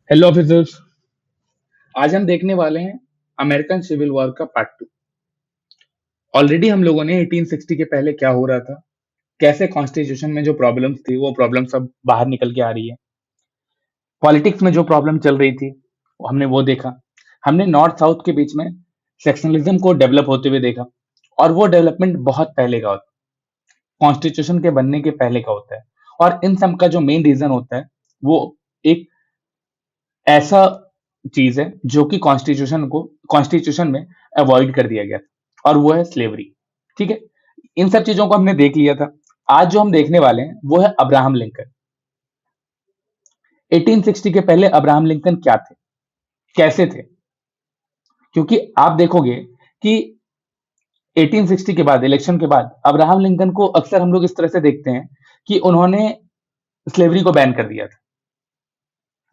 Hello officers. आज हम देखने वाले हैं अमेरिकन सिविल वॉर का पार्ट टू। ऑलरेडी हम लोगों ने 1860 के पहले क्या हो रहा था, कैसे कॉन्स्टिट्यूशन में जो प्रॉब्लम्स थी वो प्रॉब्लम सब बाहर निकल के आ रही है, पॉलिटिक्स में जो प्रॉब्लम चल रही थी हमने वो देखा। हमने नॉर्थ साउथ के बीच में सेक्शनलिज्म को डेवलप होते हुए देखा, और वो डेवलपमेंट बहुत पहले का होता है, कॉन्स्टिट्यूशन के बनने के पहले का होता है। और इन सब का जो मेन रीजन होता है वो एक ऐसा चीज है जो कि कॉन्स्टिट्यूशन में अवॉइड कर दिया गया था, और वो है स्लेवरी। ठीक है, इन सब चीजों को हमने देख लिया था। आज जो हम देखने वाले हैं वो है अब्राहम लिंकन। 1860 के पहले अब्राहम लिंकन क्या थे, कैसे थे? क्योंकि आप देखोगे कि 1860 के बाद, इलेक्शन के बाद, अब्राहम लिंकन को अक्सर हम लोग इस तरह से देखते हैं कि उन्होंने स्लेवरी को बैन कर दिया था।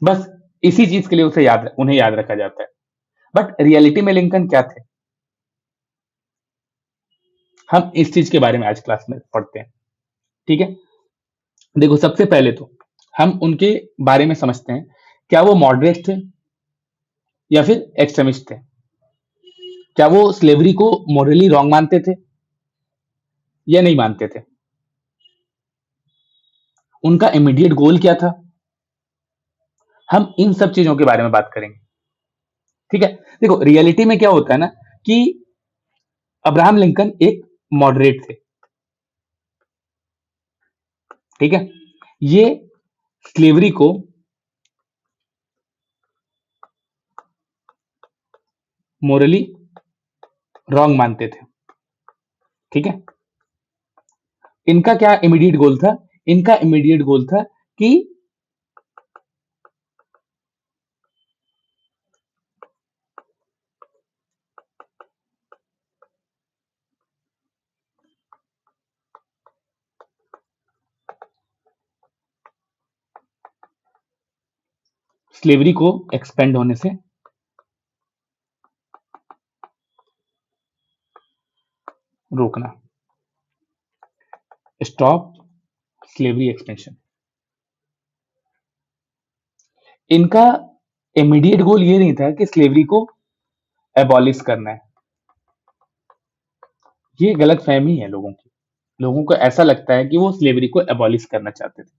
बस इसी चीज के लिए उन्हें याद रखा जाता है। बट रियलिटी में लिंकन क्या थे, हम इस चीज के बारे में आज क्लास में पढ़ते हैं। ठीक है, देखो सबसे पहले तो हम उनके बारे में समझते हैं। क्या वो मॉडरेट थे या फिर एक्सट्रीमिस्ट थे? क्या वो स्लेवरी को मोरली रॉन्ग मानते थे या नहीं मानते थे? उनका इमीडिएट गोल क्या था? हम इन सब चीजों के बारे में बात करेंगे। ठीक है, देखो रियलिटी में क्या होता है ना कि अब्राहम लिंकन एक मॉडरेट थे। ठीक है, ये स्लेवरी को मोरली रॉन्ग मानते थे। ठीक है, इनका क्या इमीडिएट गोल था? इनका इमीडिएट गोल था कि स्लेवरी को एक्सपेंड होने से रोकना, स्टॉप स्लेवरी एक्सपेंशन। इनका इमीडिएट गोल ये नहीं था कि स्लेवरी को एबॉलिश करना है। ये गलत फहमी है लोगों की। लोगों को ऐसा लगता है कि वो स्लेवरी को एबॉलिश करना चाहते थे।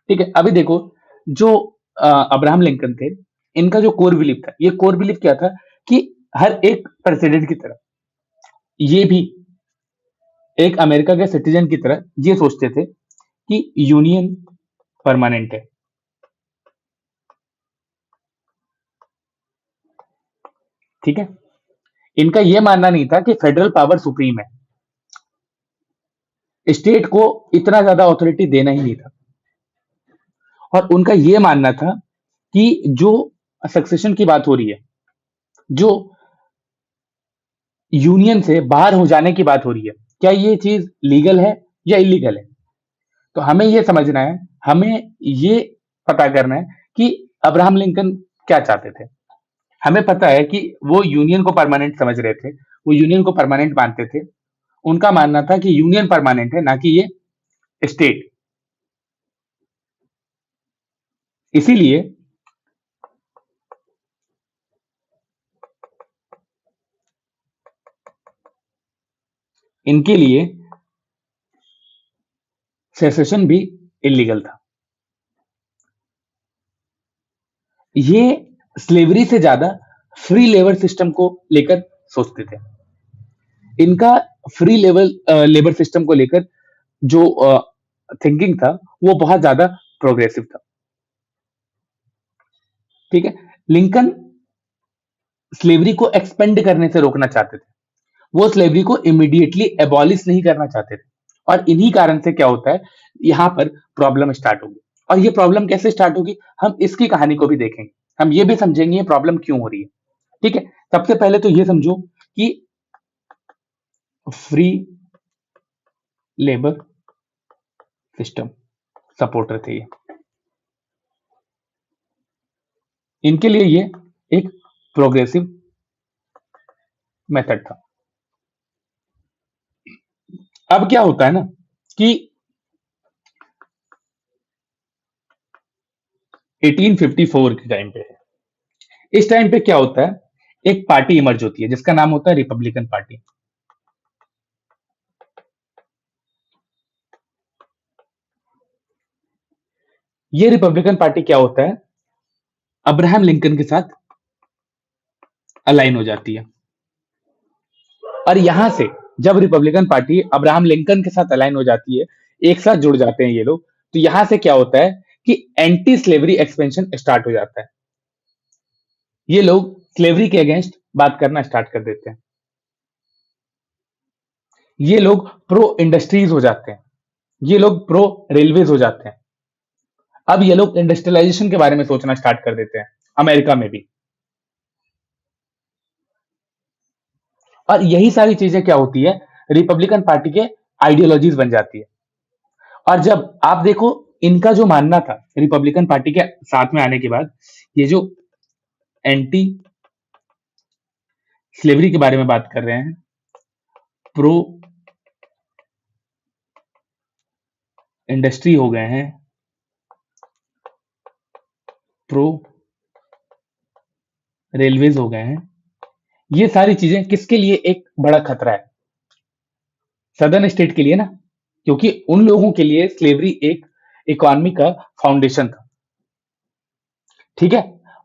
ठीक है, अभी देखो जो अब्राहम लिंकन थे, इनका जो कोर बिलीफ था, ये कोर बिलीफ क्या था कि हर एक प्रेसिडेंट की तरह ये भी एक अमेरिका के सिटीजन की तरह ये सोचते थे कि यूनियन परमानेंट है। ठीक है, इनका यह मानना नहीं था कि फेडरल पावर सुप्रीम है, स्टेट को इतना ज्यादा अथॉरिटी देना ही नहीं था। और उनका यह मानना था कि जो सक्सेशन की बात हो रही है, जो यूनियन से बाहर हो जाने की बात हो रही है, क्या ये चीज लीगल है या इलीगल है? तो हमें ये समझना है, हमें ये पता करना है कि अब्राहम लिंकन क्या चाहते थे। हमें पता है कि वो यूनियन को परमानेंट समझ रहे थे, वो यूनियन को परमानेंट मानते थे। उनका मानना था कि यूनियन परमानेंट है, ना कि ये स्टेट। इसीलिए इनके लिए सेसेशन भी इलीगल था। ये स्लेवरी से ज्यादा फ्री लेबर सिस्टम को लेकर सोचते थे। इनका फ्री लेबर सिस्टम को लेकर जो थिंकिंग था वो बहुत ज्यादा प्रोग्रेसिव था। ठीक है, लिंकन स्लेवरी को एक्सपेंड करने से रोकना चाहते थे। वो स्लेवरी को इमीडिएटली एबॉलिश नहीं करना चाहते थे। और इन्हीं कारण से क्या होता है, यहाँ पर प्रॉब्लम स्टार्ट होगी। और ये प्रॉब्लम कैसे स्टार्ट होगी, हम इसकी कहानी को भी देखेंगे। हम ये भी समझेंगे ये प्रॉब्लम क्यों हो रही है। ठीक है, सबसे पहले तो ये समझो कि फ्री लेबर सिस्टम सपोर्टर थे ये। इनके लिए ये एक प्रोग्रेसिव मेथड था। अब क्या होता है ना कि 1854 के टाइम पे है। इस टाइम पे क्या होता है, एक पार्टी इमर्ज होती है जिसका नाम होता है रिपब्लिकन पार्टी। ये रिपब्लिकन पार्टी क्या होता है, अब्राहम लिंकन के साथ अलाइन हो जाती है। और यहां से जब रिपब्लिकन पार्टी अब्राहम लिंकन के साथ अलाइन हो जाती है, एक साथ जुड़ जाते हैं ये लोग, तो यहां से क्या होता है कि एंटी स्लेवरी एक्सपेंशन स्टार्ट हो जाता है। ये लोग स्लेवरी के अगेंस्ट बात करना स्टार्ट कर देते हैं। ये लोग प्रो इंडस्ट्रीज हो जाते हैं, ये लोग प्रो रेलवेज हो जाते हैं। अब ये लोग इंडस्ट्रियलाइजेशन के बारे में सोचना स्टार्ट कर देते हैं, अमेरिका में भी। और यही सारी चीजें क्या होती है, रिपब्लिकन पार्टी के आइडियोलॉजीज बन जाती है। और जब आप देखो, इनका जो मानना था रिपब्लिकन पार्टी के साथ में आने के बाद, ये जो एंटी स्लेवरी के बारे में बात कर रहे हैं, प्रो इंडस्ट्री हो गए हैं, प्रो रेलवेज हो गए हैं, ये सारी चीजें किसके लिए एक बड़ा खतरा है, सदर्न स्टेट के लिए ना। क्योंकि उन लोगों के लिए स्लेवरी एक इकोनॉमी का फाउंडेशन था, ठीक है।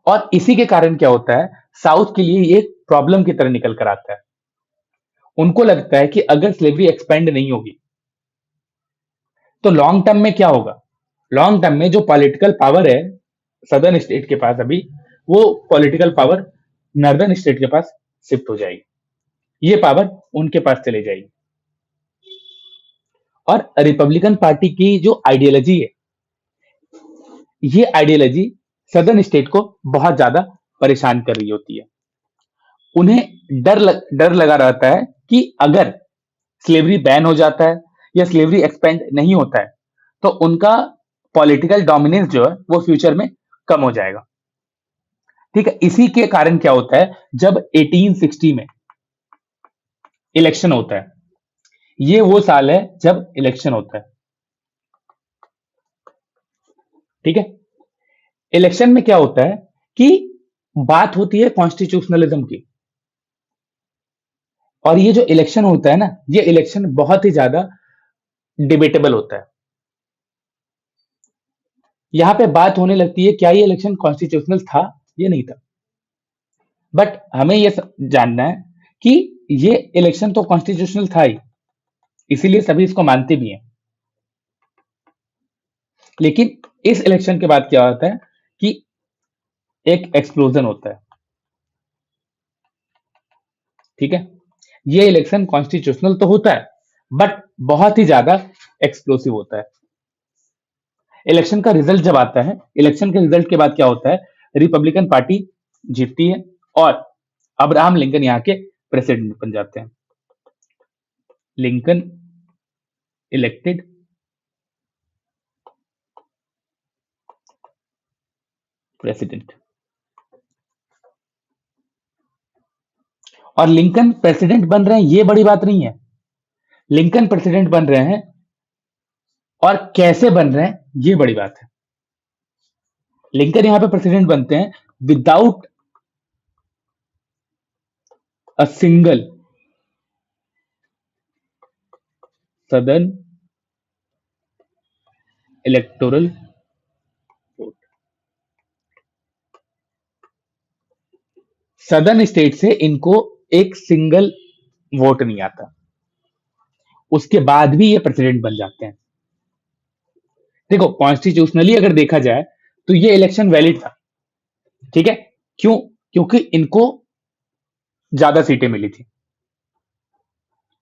और इसी के कारण क्या होता है, साउथ के लिए ये एक प्रॉब्लम की तरह निकल कर आता है। उनको लगता है कि अगर स्लेवरी एक्सपेंड नहीं होगी तो लॉन्ग टर्म में क्या होगा, लॉन्ग टर्म में जो पॉलिटिकल पावर है सदर्न स्टेट के पास अभी, वो पॉलिटिकल पावर नॉर्दर्न स्टेट के पास शिफ्ट हो जाएगी, ये पावर उनके पास चले जाएगी। और रिपब्लिकन पार्टी की जो आइडियोलॉजी है, ये आइडियोलॉजी सदर्न स्टेट को बहुत ज्यादा परेशान कर रही होती है। उन्हें डर लगा रहता है कि अगर स्लेवरी बैन हो जाता है या स्लेवरी एक्सपेंड नहीं होता है तो उनका पॉलिटिकल डोमिनेंस जो है वो फ्यूचर में कम हो जाएगा, ठीक है। इसी के कारण क्या होता है, जब 1860 में इलेक्शन होता है, ये वो साल है जब इलेक्शन होता है, ठीक है। इलेक्शन में क्या होता है कि बात होती है कॉन्स्टिट्यूशनलिज्म की। और ये जो इलेक्शन होता है ना, ये इलेक्शन बहुत ही ज्यादा डिबेटेबल होता है। यहां पे बात होने लगती है क्या ये इलेक्शन कॉन्स्टिट्यूशनल था या नहीं था। बट हमें ये जानना है कि ये इलेक्शन तो कॉन्स्टिट्यूशनल था ही, इसीलिए सभी इसको मानते भी हैं। लेकिन इस इलेक्शन के बाद क्या होता है कि एक एक्सप्लोजन होता है, ठीक है। ये इलेक्शन कॉन्स्टिट्यूशनल तो होता है बट बहुत ही ज्यादा एक्सप्लोसिव होता है। इलेक्शन का रिजल्ट जब आता है, इलेक्शन के रिजल्ट के बाद क्या होता है, रिपब्लिकन पार्टी जीतती है और अब्राहम लिंकन यहाँ के प्रेसिडेंट बन जाते हैं। Lincoln elected president. और लिंकन प्रेसिडेंट बन रहे हैं ये बड़ी बात नहीं है, लिंकन प्रेसिडेंट बन रहे हैं और कैसे बन रहे हैं ये बड़ी बात है। लिंकन यहां पे प्रेसिडेंट बनते हैं without a single southern electoral vote. Southern state से इनको एक सिंगल वोट नहीं आता, उसके बाद भी ये प्रेसिडेंट बन जाते हैं। देखो कॉन्स्टिट्यूशनली अगर देखा जाए तो ये इलेक्शन वैलिड था, ठीक है। क्यों, क्योंकि इनको ज्यादा सीटें मिली थी,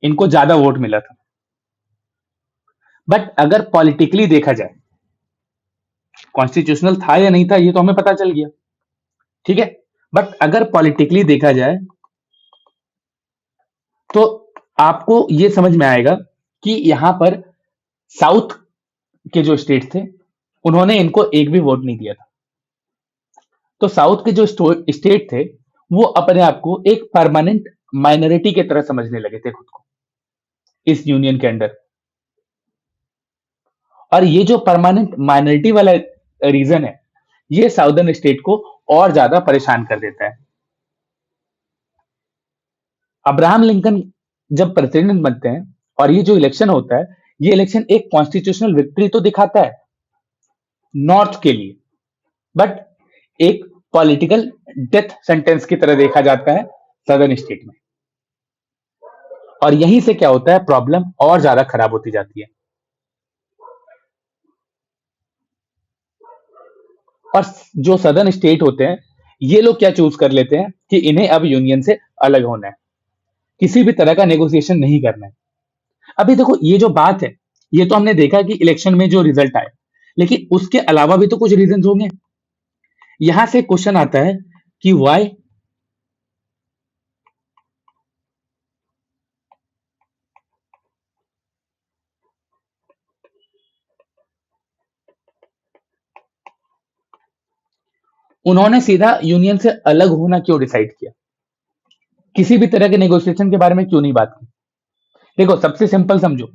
इनको ज्यादा वोट मिला था। बट अगर पॉलिटिकली देखा जाए, कॉन्स्टिट्यूशनल था या नहीं था ये तो हमें पता चल गया, ठीक है। बट अगर पॉलिटिकली देखा जाए तो आपको ये समझ में आएगा कि यहां पर साउथ के जो स्टेट थे उन्होंने इनको एक भी वोट नहीं दिया था। तो साउथ के जो स्टेट थे वो अपने आप को एक परमानेंट माइनॉरिटी की तरह समझने लगे थे खुद को इस यूनियन के अंडर। और ये जो परमानेंट माइनॉरिटी वाला रीजन है, ये साउदर्न स्टेट को और ज्यादा परेशान कर देता है। अब्राहम लिंकन जब प्रेसिडेंट बनते हैं और ये जो इलेक्शन होता है, ये इलेक्शन एक कॉन्स्टिट्यूशनल विक्ट्री तो दिखाता है नॉर्थ के लिए, बट एक पॉलिटिकल डेथ सेंटेंस की तरह देखा जाता है सदर्न स्टेट में। और यहीं से क्या होता है, प्रॉब्लम और ज्यादा खराब होती जाती है। और जो सदर्न स्टेट होते हैं, ये लोग क्या चूज कर लेते हैं कि इन्हें अब यूनियन से अलग होना है, किसी भी तरह का नेगोशिएशन नहीं करना है। अभी देखो ये जो बात है, ये तो हमने देखा कि इलेक्शन में जो रिजल्ट आए, लेकिन उसके अलावा भी तो कुछ रीजन होंगे। यहां से क्वेश्चन आता है कि वाई उन्होंने सीधा यूनियन से अलग होना क्यों डिसाइड किया, किसी भी तरह के नेगोशिएशन के बारे में क्यों नहीं बात की। देखो सबसे सिंपल समझो,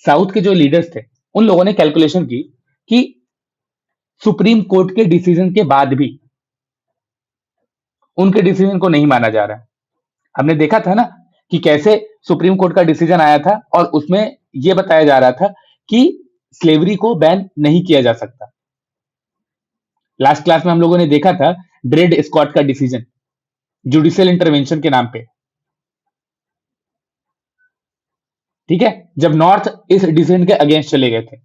साउथ के जो लीडर्स थे, उन लोगों ने कैलकुलेशन की कि सुप्रीम कोर्ट के डिसीजन के बाद भी उनके डिसीजन को नहीं माना जा रहा है। हमने देखा था ना कि कैसे सुप्रीम कोर्ट का डिसीजन आया था और उसमें यह बताया जा रहा था कि स्लेवरी को बैन नहीं किया जा सकता। लास्ट क्लास में हम लोगों ने देखा था ड्रेड स्कॉट का डिसीजन, जुडिशियल इंटरवेंशन के नाम पे। ठीक है, जब नॉर्थ इस डिसीजन के अगेंस्ट चले गए थे,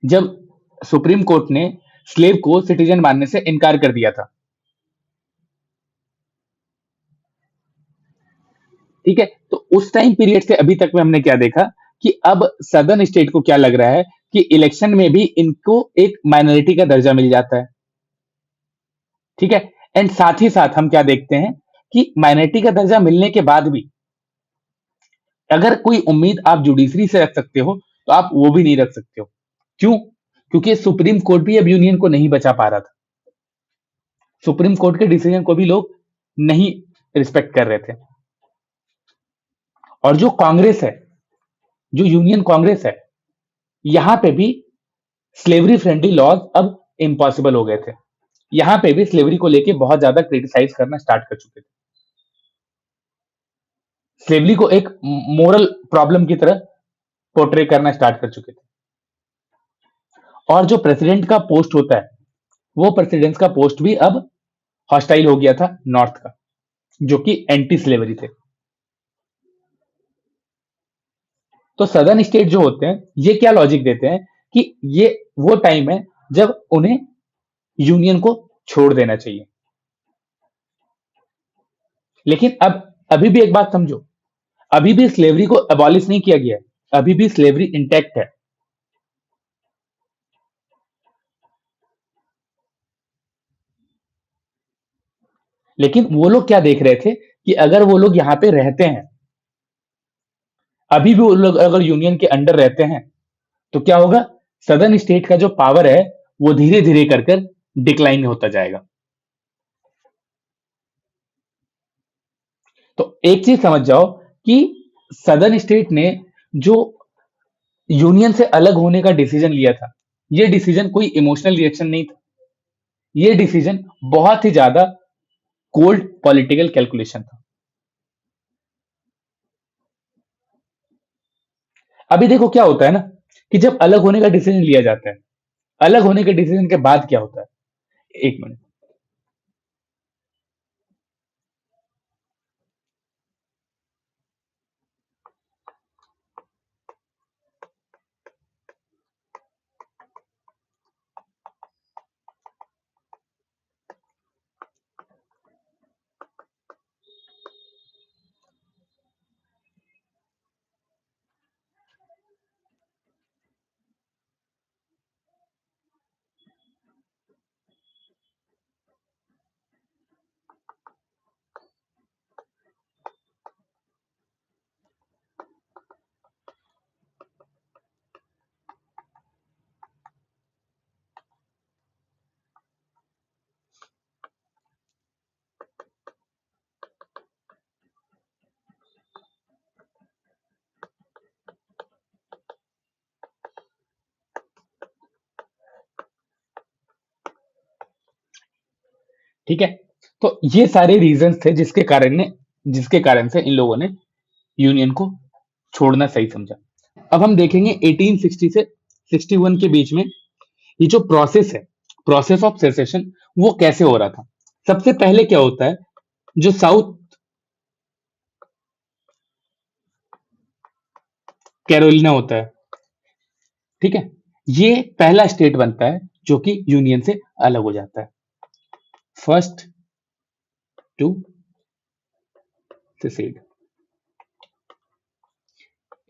जब सुप्रीम कोर्ट ने स्लेव को सिटीजन मानने से इनकार कर दिया था। ठीक है, तो उस टाइम पीरियड से अभी तक में हमने क्या देखा कि अब सदर्न स्टेट को क्या लग रहा है कि इलेक्शन में भी इनको एक माइनॉरिटी का दर्जा मिल जाता है। ठीक है, एंड साथ ही साथ हम क्या देखते हैं कि माइनॉरिटी का दर्जा मिलने के बाद भी अगर कोई उम्मीद आप जुडिशरी से रख सकते हो, तो आप वो भी नहीं रख सकते हो। क्यों? क्योंकि सुप्रीम कोर्ट भी अब यूनियन को नहीं बचा पा रहा था। सुप्रीम कोर्ट के डिसीजन को भी लोग नहीं रिस्पेक्ट कर रहे थे। और जो कांग्रेस है, जो यूनियन कांग्रेस है, यहां पे भी स्लेवरी फ्रेंडली लॉज अब इम्पॉसिबल हो गए थे। यहां पे भी स्लेवरी को लेके बहुत ज्यादा क्रिटिसाइज करना स्टार्ट कर चुके थे, स्लेवरी को एक मोरल प्रॉब्लम की तरह पोर्ट्रे करना स्टार्ट कर चुके थे। और जो प्रेसिडेंट का पोस्ट होता है, वो प्रेसिडेंट का पोस्ट भी अब हॉस्टाइल हो गया था नॉर्थ का, जो कि एंटी स्लेवरी थे। तो सदर्न स्टेट जो होते हैं, ये क्या लॉजिक देते हैं कि ये वो टाइम है जब उन्हें यूनियन को छोड़ देना चाहिए। लेकिन अब अभी भी एक बात समझो, अभी भी स्लेवरी को अबॉलिश नहीं किया गया है, अभी भी स्लेवरी इंटैक्ट है। लेकिन वो लोग क्या देख रहे थे कि अगर वो लोग यहाँ पे रहते हैं, अभी भी वो लोग अगर यूनियन के अंडर रहते हैं, तो क्या होगा, सदर्न स्टेट का जो पावर है वो धीरे धीरे कर कर डिक्लाइन होता जाएगा। तो एक चीज समझ जाओ कि सदर्न स्टेट ने जो यूनियन से अलग होने का डिसीजन लिया था, ये डिसीजन कोई इमोशनल रिएक्शन नहीं था, ये डिसीजन बहुत ही ज्यादा कोल्ड पॉलिटिकल कैलकुलेशन था। अभी देखो क्या होता है ना कि जब अलग होने का डिसीजन लिया जाता है, अलग होने के डिसीजन के बाद क्या होता है, एक मिनट। ठीक है। तो ये सारे रीजंस थे जिसके कारण से इन लोगों ने यूनियन को छोड़ना सही समझा। अब हम देखेंगे 1860 से 61 के बीच में ये जो प्रोसेस है, प्रोसेस ऑफ सेसेशन, वो कैसे हो रहा था। सबसे पहले क्या होता है, जो साउथ कैरोलिना होता है, ठीक है, ये पहला स्टेट बनता है जो कि यूनियन से अलग हो जाता है, फर्स्ट टू सेसेड।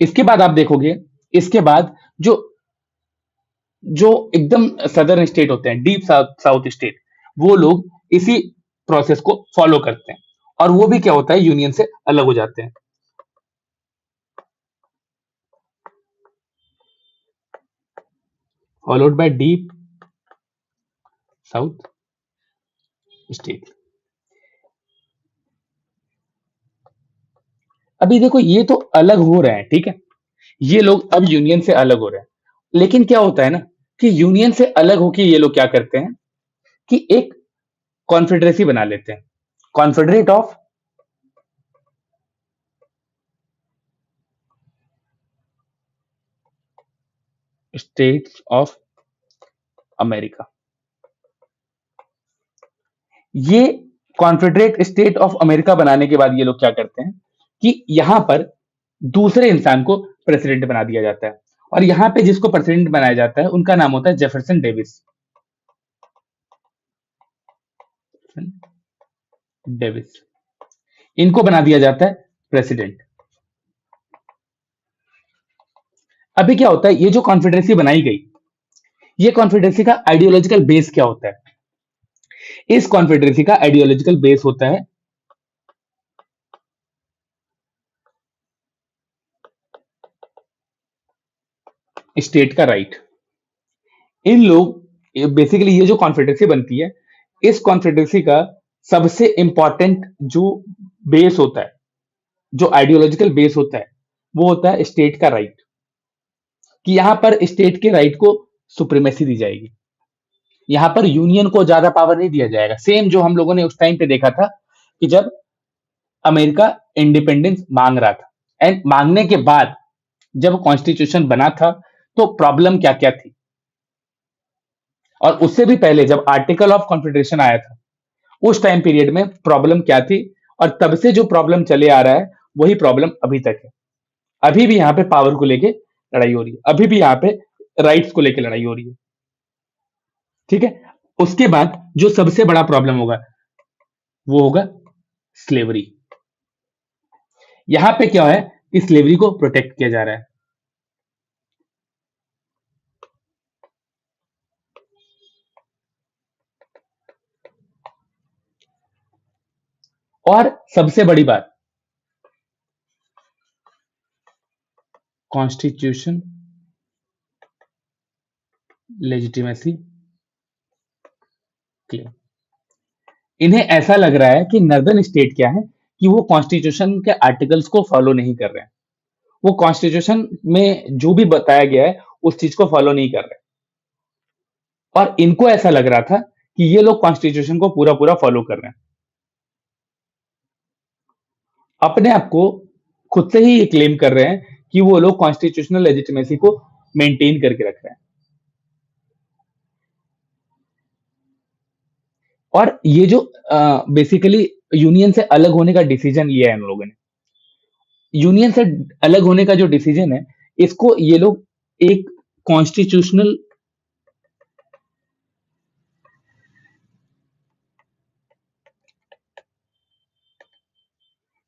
इसके बाद आप देखोगे, इसके बाद जो जो एकदम सदर्न स्टेट होते हैं, डीप साउथ साउथ स्टेट, वो लोग इसी प्रोसेस को फॉलो करते हैं और वो भी क्या होता है, यूनियन से अलग हो जाते हैं। Followed by deep south state. अभी देखो ये तो अलग हो रहे हैं, ठीक है, ये लोग अब यूनियन से अलग हो रहे हैं, लेकिन क्या होता है ना कि यूनियन से अलग होके ये लोग क्या करते हैं कि एक कॉन्फेडरेसी बना लेते हैं, Confederate of states of America. ये कॉन्फेडरेट स्टेट ऑफ अमेरिका बनाने के बाद ये लोग क्या करते हैं कि यहां पर दूसरे इंसान को प्रेसिडेंट बना दिया जाता है, और यहां पे जिसको प्रेसिडेंट बनाया जाता है उनका नाम होता है जेफरसन डेविस। डेविस, इनको बना दिया जाता है प्रेसिडेंट। अभी क्या होता है, ये जो कॉन्फेडरेसी बनाई गई, ये कॉन्फेडरेसी का आइडियोलॉजिकल बेस क्या होता है, इस कॉन्फेडरेसी का आइडियोलॉजिकल बेस होता है स्टेट का राइट। इन लोग बेसिकली ये जो कॉन्फेडरेसी बनती है, इस कॉन्फेडरेसी का सबसे इंपॉर्टेंट जो बेस होता है, जो आइडियोलॉजिकल बेस होता है, वो होता है स्टेट का राइट, कि यहां पर स्टेट के राइट को सुप्रीमेसी दी जाएगी, यहां पर यूनियन को ज्यादा पावर नहीं दिया जाएगा। सेम जो हम लोगों ने उस टाइम पे देखा था कि जब अमेरिका इंडिपेंडेंस मांग रहा था, एंड मांगने के बाद जब कॉन्स्टिट्यूशन बना था, तो प्रॉब्लम क्या क्या थी, और उससे भी पहले जब आर्टिकल ऑफ कॉन्फेडरेशन आया था, उस टाइम पीरियड में प्रॉब्लम क्या थी, और तब से जो प्रॉब्लम चले आ रहा है वही प्रॉब्लम अभी तक है। अभी भी यहाँ पे पावर को लेके लड़ाई हो रही है, अभी भी यहाँ पे राइट्स को लेके लड़ाई हो रही है, ठीक है। उसके बाद जो सबसे बड़ा प्रॉब्लम होगा वो होगा स्लेवरी। यहां पे क्या है कि स्लेवरी को प्रोटेक्ट किया जा रहा है। और सबसे बड़ी बात, कॉन्स्टिट्यूशन लेजिटिमेसी क्लेम। इन्हें ऐसा लग रहा है कि नॉर्दर्न स्टेट क्या है कि वो कॉन्स्टिट्यूशन के आर्टिकल्स को फॉलो नहीं कर रहे हैं, वो कॉन्स्टिट्यूशन में जो भी बताया गया है उस चीज को फॉलो नहीं कर रहे, और इनको ऐसा लग रहा था कि ये लोग कॉन्स्टिट्यूशन को पूरा पूरा फॉलो कर रहे हैं। अपने आप को खुद से ही ये क्लेम कर रहे हैं कि वो लोग कॉन्स्टिट्यूशनल लेजिटिमेसी को मेंटेन करके रख रहे हैं। और ये जो बेसिकली यूनियन से अलग होने का डिसीजन लिया है इन लोगों ने, यूनियन से अलग होने का जो डिसीजन है, इसको ये लोग एक कॉन्स्टिट्यूशनल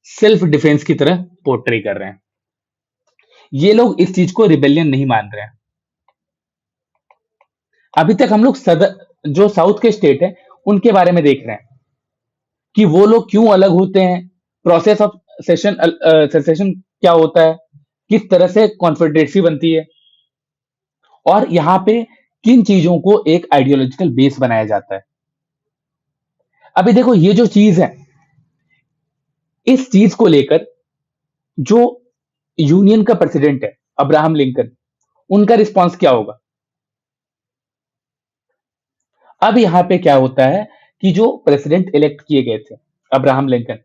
सेल्फ डिफेंस की तरह पोर्ट्रे कर रहे हैं। ये लोग इस चीज को रिबेलियन नहीं मान रहे हैं। अभी तक हम लोग जो साउथ के स्टेट है उनके बारे में देख रहे हैं कि वो लोग क्यों अलग होते हैं, प्रोसेस ऑफ सेसेशन क्या होता है, किस तरह से कॉन्फेडरेसी बनती है, और यहाँ पे किन चीजों को एक आइडियोलॉजिकल बेस बनाया जाता है। अभी देखो ये जो चीज है, इस चीज को लेकर जो यूनियन का प्रेसिडेंट है अब्राहम लिंकन, उनका रिस्पॉन्स क्या होगा। अब यहाँ पे क्या होता है कि जो प्रेसिडेंट इलेक्ट किए गए थे अब्राहम लिंकन,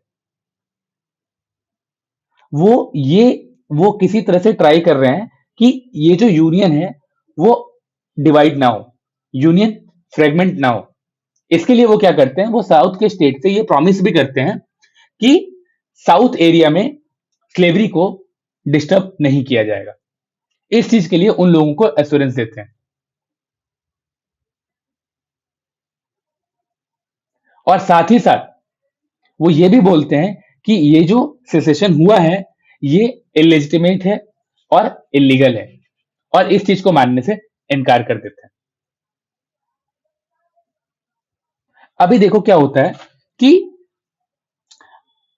वो ये वो किसी तरह से ट्राई कर रहे हैं कि ये जो यूनियन है वो डिवाइड ना हो, यूनियन फ्रेगमेंट ना हो। इसके लिए वो क्या करते हैं, वो साउथ के स्टेट से ये प्रॉमिस भी करते हैं कि साउथ एरिया में स्लेवरी को डिस्टर्ब नहीं किया जाएगा। इस चीज के लिए उन लोगों को एश्योरेंस देते हैं। और साथ ही साथ वो ये भी बोलते हैं कि ये जो सेसेशन हुआ है ये इलेजिटिमेट है और इलीगल है, और इस चीज को मानने से इनकार कर देते हैं। अभी देखो क्या होता है कि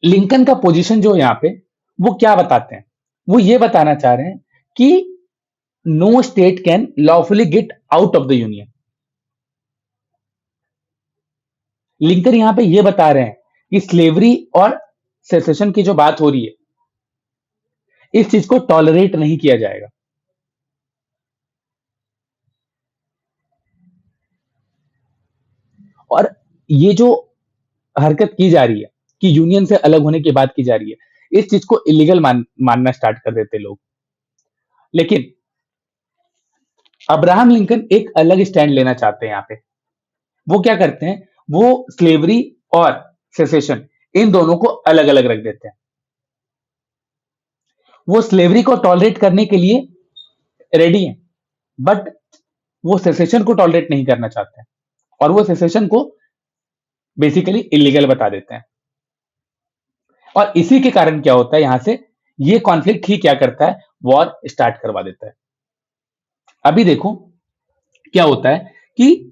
लिंकन का पोजीशन जो यहाँ पे, वो क्या बताते हैं, वो ये बताना चाह रहे हैं कि no state can lawfully get out of the union. Lincoln यहां पे ये बता रहे हैं कि स्लेवरी और सेसेशन की जो बात हो रही है, इस चीज को टॉलरेट नहीं किया जाएगा। और ये जो हरकत की जा रही है कि यूनियन से अलग होने की बात की जा रही है, इस चीज को इलीगल मानना स्टार्ट कर देते लोग। लेकिन अब्राहम लिंकन एक अलग स्टैंड लेना चाहते हैं यहाँ पे। वो क्या करते हैं, वो स्लेवरी और सेसेशन इन दोनों को अलग अलग रख देते हैं। वो स्लेवरी को टॉलरेट करने के लिए रेडी हैं, बट वो सेसेशन को टॉलरेट नहीं करना चाहते हैं, और वो सेसेशन को बेसिकली इलीगल बता देते हैं। और इसी के कारण क्या होता है, यहां से ये कॉन्फ्लिक्ट ही क्या करता है, वॉर स्टार्ट करवा देता है। अभी देखो क्या होता है कि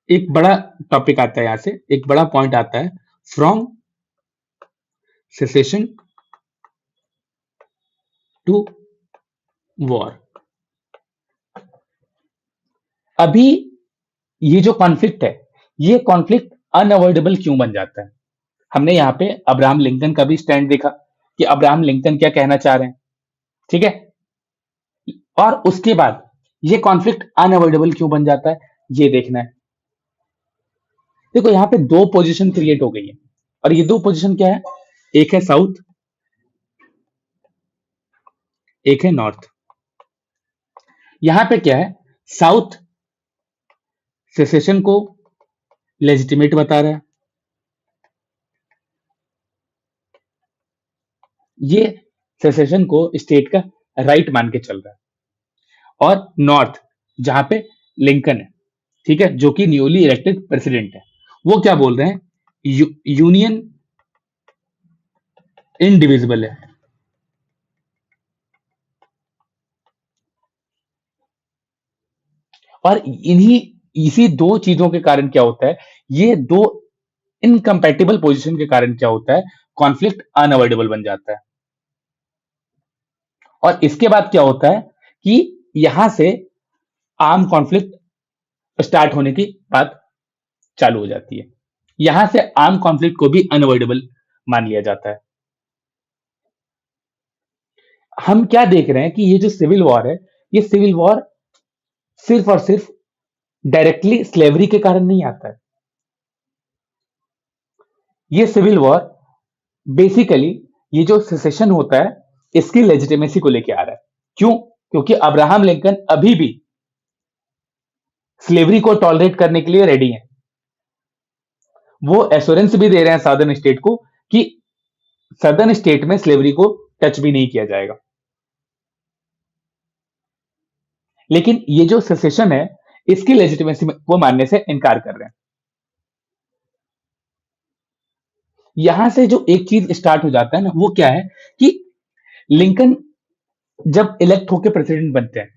एक बड़ा टॉपिक आता है, यहां से एक बड़ा पॉइंट आता है, फ्रॉम सेसेशन टू वॉर। अभी ये जो कॉन्फ्लिक्ट है, ये कॉन्फ्लिक्ट अनअवॉइडेबल क्यों बन जाता है। हमने यहाँ पे अब्राहम लिंकन का भी स्टैंड देखा कि अब्राहम लिंकन क्या कहना चाह रहे हैं, ठीक है। और उसके बाद ये कॉन्फ्लिक्ट अनअवॉइडेबल क्यों बन जाता है, ये देखना है। देखो यहाँ पे दो पोजीशन क्रिएट हो गई है, और ये दो पोजीशन क्या है, एक है साउथ, एक है नॉर्थ। यहाँ पे क्या है, साउथ सेसेशन को लेजिटिमेट बता रहा है, ये सेसेशन को स्टेट का राइट मान के चल रहा है। और नॉर्थ जहां पे लिंकन है, ठीक है, जो कि न्यूली इलेक्टेड प्रेसिडेंट है, वो क्या बोल रहे हैं, यूनियन इनडिविजिबल है। और इन्हीं इसी दो चीजों के कारण क्या होता है, ये दो इनकम्पैटिबल पोजीशन के कारण क्या होता है, कॉन्फ्लिक्ट अनअवॉइडेबल बन जाता है। और इसके बाद क्या होता है कि यहां से आर्म कॉन्फ्लिक्ट स्टार्ट होने की बात चालू हो जाती है। यहां से आर्म कॉन्फ्लिक्ट को भी अनअवॉइडेबल मान लिया जाता है। हम क्या देख रहे हैं कि ये जो सिविल वॉर है, ये सिविल वॉर सिर्फ और सिर्फ डायरेक्टली स्लेवरी के कारण नहीं आता है। ये सिविल वॉर बेसिकली ये जो सेसेशन होता है, इसकी लेजिटिमेसी को लेके आ रहा है। क्यों? क्योंकि अब्राहम लिंकन अभी भी स्लेवरी को टॉलरेट करने के लिए रेडी हैं। वो एश्योरेंस भी दे रहे हैं सादर्न स्टेट को कि सदर्न स्टेट में स्लेवरी को टच भी नहीं किया जाएगा। लेकिन ये जो सेसेशन है, इसकी लेजिटिमेसी वो मानने से इनकार कर रहे हैं। यहां से जो एक चीज स्टार्ट हो जाता है ना, वो क्या है कि लिंकन जब इलेक्ट होकर प्रेसिडेंट बनते हैं,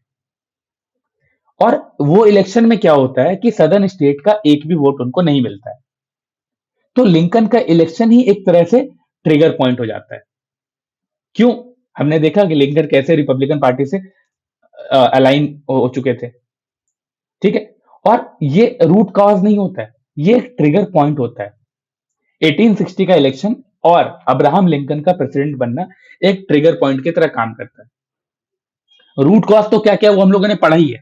और वो इलेक्शन में क्या होता है कि सदर्न स्टेट का एक भी वोट उनको नहीं मिलता है, तो लिंकन का इलेक्शन ही एक तरह से ट्रिगर पॉइंट हो जाता है। क्यों? हमने देखा कि लिंकन कैसे रिपब्लिकन पार्टी से अलाइन हो चुके थे, ठीक है। और ये रूट कॉज नहीं होता है, ये एक ट्रिगर पॉइंट होता है। 1860 का इलेक्शन और अब्राहम लिंकन का प्रेसिडेंट बनना एक ट्रिगर पॉइंट की तरह काम करता है। रूट कॉज तो क्या क्या वो हम लोगों ने पढ़ा ही है,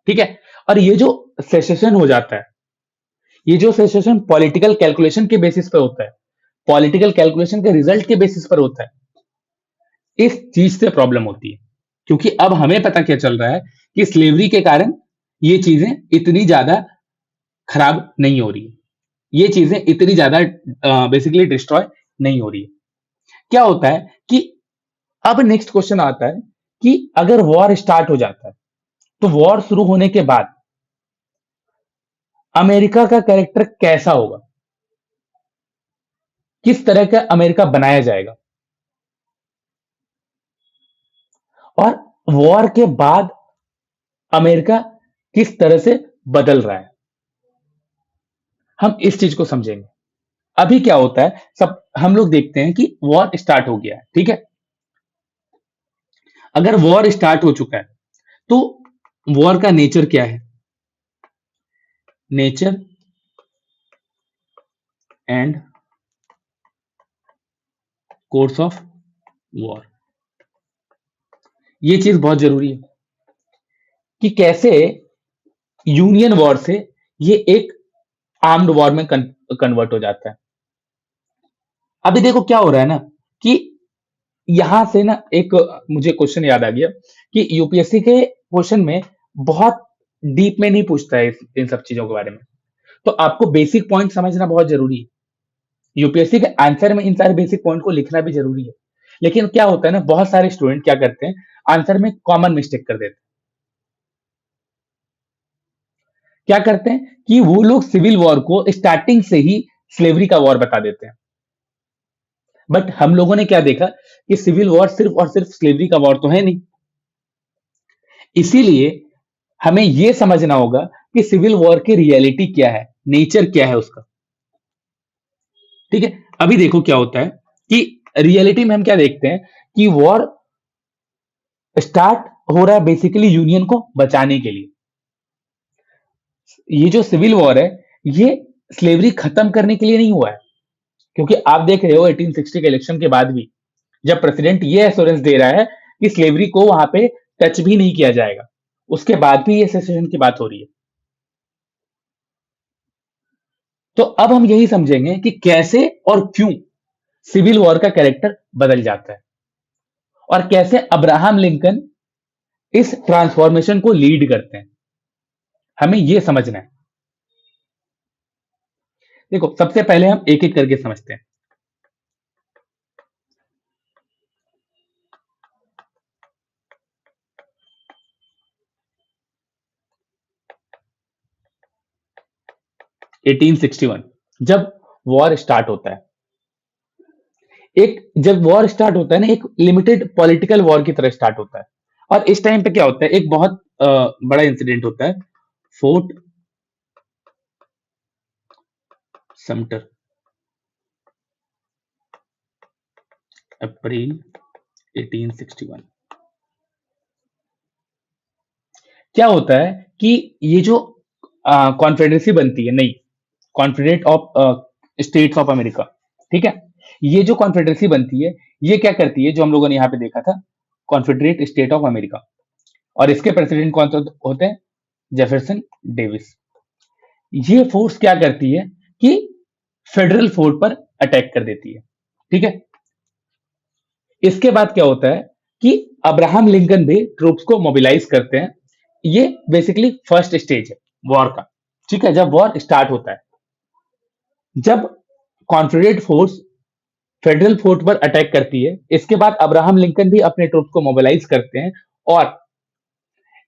ठीक है। और ये जो सेसेशन हो जाता है, ये जो सेसेशन पॉलिटिकल कैलकुलेशन के बेसिस पे होता है, पॉलिटिकल कैलकुलेशन के रिजल्ट के बेसिस पर होता है, इस चीज से प्रॉब्लम होती है। क्योंकि अब हमें पता क्या चल रहा है कि स्लेवरी के कारण ये चीजें इतनी ज्यादा खराब नहीं हो रही है, ये चीजें इतनी ज्यादा बेसिकली डिस्ट्रॉय नहीं हो रही है। क्या होता है कि अब नेक्स्ट क्वेश्चन आता है कि अगर वॉर स्टार्ट हो जाता है तो वॉर शुरू होने के बाद अमेरिका का कैरेक्टर कैसा होगा, किस तरह का अमेरिका बनाया जाएगा, और वॉर के बाद अमेरिका किस तरह से बदल रहा है, हम इस चीज को समझेंगे। अभी क्या होता है, सब हम लोग देखते हैं कि वॉर स्टार्ट हो गया है, ठीक है। अगर वॉर स्टार्ट हो चुका है तो वॉर का नेचर क्या है, nature and course of war, ये चीज बहुत जरूरी है कि कैसे यूनियन वॉर से ये एक आर्म्ड वॉर में कन्वर्ट हो जाता है। अभी देखो क्या हो रहा है ना कि यहां से ना एक मुझे क्वेश्चन याद आ गया कि यूपीएससी के क्वेश्चन में बहुत डीप में नहीं पूछता है इन सब चीजों के बारे में, तो आपको बेसिक पॉइंट समझना बहुत जरूरी है। यूपीएससी के आंसर में इन सारे बेसिक पॉइंट को लिखना भी जरूरी है। लेकिन क्या होता है ना, बहुत सारे स्टूडेंट क्या करते हैं, आंसर में कॉमन मिस्टेक कर देते हैं। क्या करते हैं कि वो लोग सिविल वॉर को स्टार्टिंग से ही स्लेवरी का वॉर बता देते हैं। बट हम लोगों ने क्या देखा कि सिविल वॉर सिर्फ और सिर्फ स्लेवरी का वॉर तो है नहीं। इसीलिए हमें यह समझना होगा कि सिविल वॉर की रियलिटी क्या है, नेचर क्या है उसका। ठीक है, अभी देखो क्या होता है कि रियलिटी में हम क्या देखते हैं कि वॉर स्टार्ट हो रहा है बेसिकली यूनियन को बचाने के लिए। ये जो सिविल वॉर है ये स्लेवरी खत्म करने के लिए नहीं हुआ है, क्योंकि आप देख रहे हो 1860 के इलेक्शन के बाद भी जब प्रेसिडेंट ये एश्योरेंस दे रहा है कि स्लेवरी को वहां पे टच भी नहीं किया जाएगा, उसके बाद भी ये सेसेशन की बात हो रही है। तो अब हम यही समझेंगे कि कैसे और क्यों सिविल वॉर का कैरेक्टर बदल जाता है और कैसे अब्राहम लिंकन इस ट्रांसफॉर्मेशन को लीड करते हैं, हमें यह समझना है। देखो सबसे पहले हम एक एक करके समझते हैं। एटीन 1861 जब वॉर स्टार्ट होता है, एक जब वॉर स्टार्ट होता है ना, एक लिमिटेड पॉलिटिकल वॉर की तरह स्टार्ट होता है। और इस टाइम पे क्या होता है, एक बहुत बड़ा इंसिडेंट होता है, फोर्ट समटर, अप्रैल 1861। क्या होता है कि ये जो कॉन्फेडरेसी बनती है, नहीं, Confederate of states of America, ठीक है, ये जो कॉन्फेडरेसी बनती है ये क्या करती है, जो हम लोगों ने यहाँ पे देखा था, कॉन्फेडरेट स्टेट ऑफ अमेरिका, और इसके प्रेसिडेंट कौन होते हैं, जेफरसन डेविस। ये फोर्स क्या करती है कि फेडरल फोर्ट पर अटैक कर देती है, ठीक है। इसके बाद क्या होता है कि अब्राहम लिंकन भी ट्रूप्स को मोबिलाइज करते हैं। ये बेसिकली फर्स्ट स्टेज है वॉर का, ठीक है, जब वॉर स्टार्ट होता है, जब कॉन्फेडरेट फोर्स फेडरल फोर्ट पर अटैक करती है, इसके बाद अब्राहम लिंकन भी अपने ट्रूप्स को मोबिलाइज करते हैं। और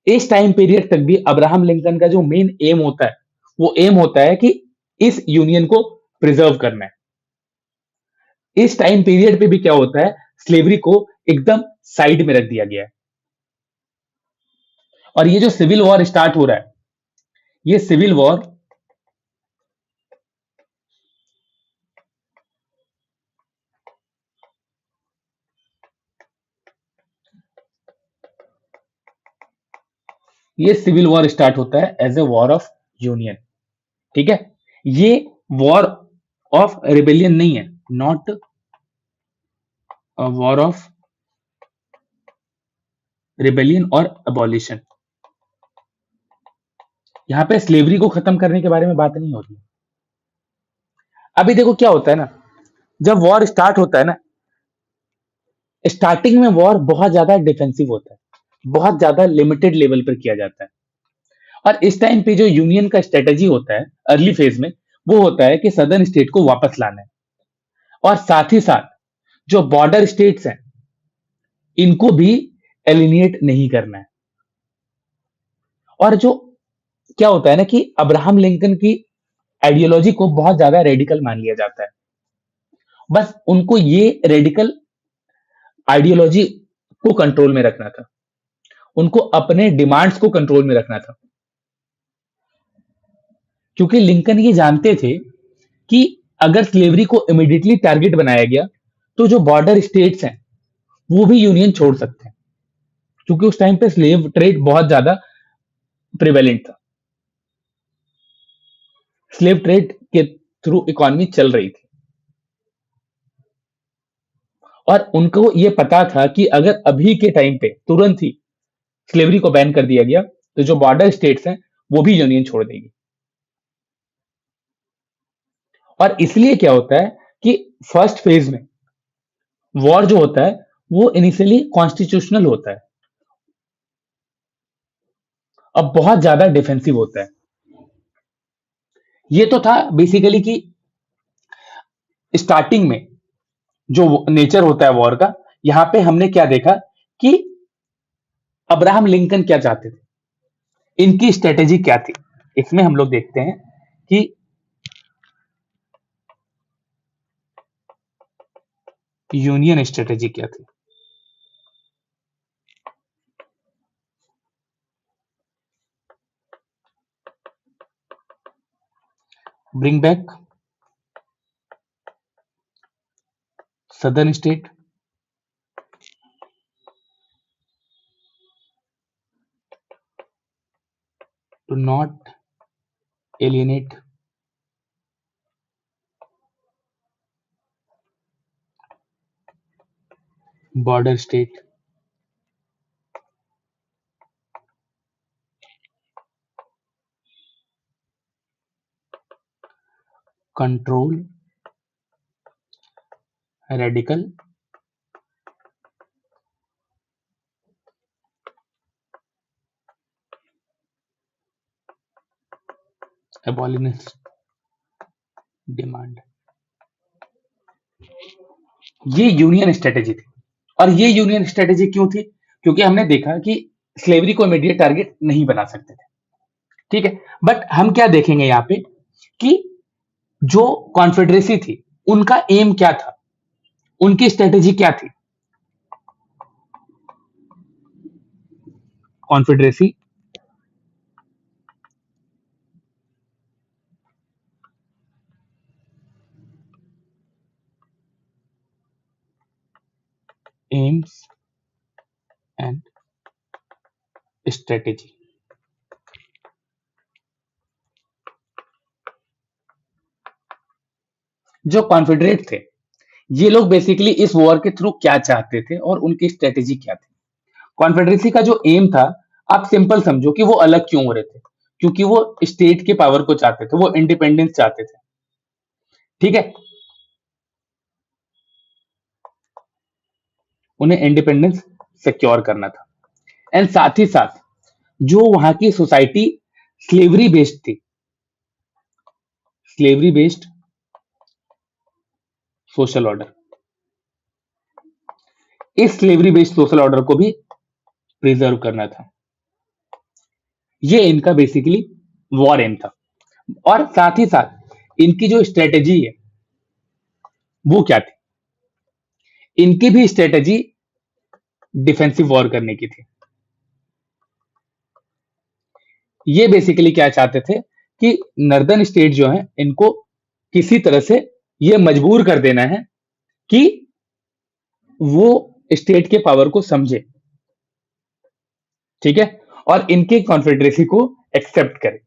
इस टाइम पीरियड तक भी अब्राहम लिंकन का जो मेन एम होता है वो एम होता है कि इस यूनियन को प्रिजर्व करना है। इस टाइम पीरियड पे भी क्या होता है, स्लेवरी को एकदम साइड में रख दिया गया है। और ये जो सिविल वॉर स्टार्ट हो रहा है, ये सिविल वॉर ये सिविल वॉर स्टार्ट होता है as a war of union, ठीक है। ये वॉर ऑफ रिबेलियन नहीं है, नॉट वॉर ऑफ रिबेलियन और अबॉलिशन। यहां पे स्लेवरी को खत्म करने के बारे में बात नहीं हो रही है, अभी देखो क्या होता है ना, जब वॉर स्टार्ट होता है ना, स्टार्टिंग में वॉर बहुत ज्यादा डिफेंसिव होता है, बहुत ज्यादा लिमिटेड लेवल पर किया जाता है। और इस टाइम पे जो यूनियन का स्ट्रेटेजी होता है अर्ली फेज में, वो होता है कि सदर्न स्टेट को वापस लाना है, और साथ ही साथ जो बॉर्डर स्टेट्स हैं इनको भी एलिनिएट नहीं करना है। और जो क्या होता है ना कि अब्राहम लिंकन की आइडियोलॉजी को बहुत ज्यादा रेडिकल मान लिया जाता है। बस उनको ये रेडिकल आइडियोलॉजी को कंट्रोल में रखना था, उनको अपने डिमांड्स को कंट्रोल में रखना था, क्योंकि लिंकन ये जानते थे कि अगर स्लेवरी को इमीडिएटली टारगेट बनाया गया तो जो बॉर्डर स्टेट्स हैं वो भी यूनियन छोड़ सकते हैं, क्योंकि उस टाइम पे स्लेव ट्रेड बहुत ज्यादा प्रिवेलेंट था, स्लेव ट्रेड के थ्रू इकोनॉमी चल रही थी। और उनको ये पता था कि अगर अभी के टाइम पे तुरंत ही स्लेवरी को बैन कर दिया गया तो जो बॉर्डर स्टेट्स हैं वो भी यूनियन छोड़ देगी। और इसलिए क्या होता है कि फर्स्ट फेज में वॉर जो होता है वो इनिशियली कॉन्स्टिट्यूशनल होता है, अब बहुत ज्यादा डिफेंसिव होता है। ये तो था बेसिकली कि स्टार्टिंग में जो नेचर होता है वॉर का। यहां पे हमने क्या देखा कि अब्राहम लिंकन क्या चाहते थे, इनकी स्ट्रेटेजी क्या थी। इसमें हम लोग देखते हैं कि यूनियन स्ट्रेटेजी क्या थी। Bring back southern state, to not alienate border state, control radical abolitionist demand. ये यूनियन स्ट्रेटेजी थी। और ये यूनियन स्ट्रेटेजी क्यों थी? क्योंकि हमने देखा कि स्लेवरी को इमीडिएट टारगेट नहीं बना सकते थे, ठीक है। बट हम क्या देखेंगे यहाँ पे कि जो कॉन्फेडरेसी थी उनका एम क्या था, उनकी स्ट्रेटेजी क्या थी। Confederacy AIIMS and strategy. जो कॉन्फेडरेट थे ये लोग बेसिकली इस वॉर के थ्रू क्या चाहते थे और उनकी स्ट्रेटेजी क्या थी। कॉन्फेडरेसी का जो एम था, आप सिंपल समझो कि वो अलग क्यों हो रहे थे, क्योंकि वो स्टेट के पावर को चाहते थे, वो इंडिपेंडेंस चाहते थे, ठीक है। उन्हें इंडिपेंडेंस सिक्योर करना था। एंड साथ ही साथ जो वहां की सोसाइटी स्लेवरी बेस्ड थी, स्लेवरी बेस्ड सोशल ऑर्डर, इस स्लेवरी बेस्ड सोशल ऑर्डर को भी प्रिजर्व करना था। ये इनका बेसिकली वॉर एम था। और साथ ही साथ इनकी जो स्ट्रेटेजी है वो क्या थी, इनकी भी स्ट्रेटेजी डिफेंसिव वॉर करने की थी। ये बेसिकली क्या चाहते थे कि नॉर्दर्न स्टेट जो है इनको किसी तरह से ये मजबूर कर देना है कि वो स्टेट के पावर को समझे, ठीक है, और इनके कॉन्फेडरेसी को एक्सेप्ट करे।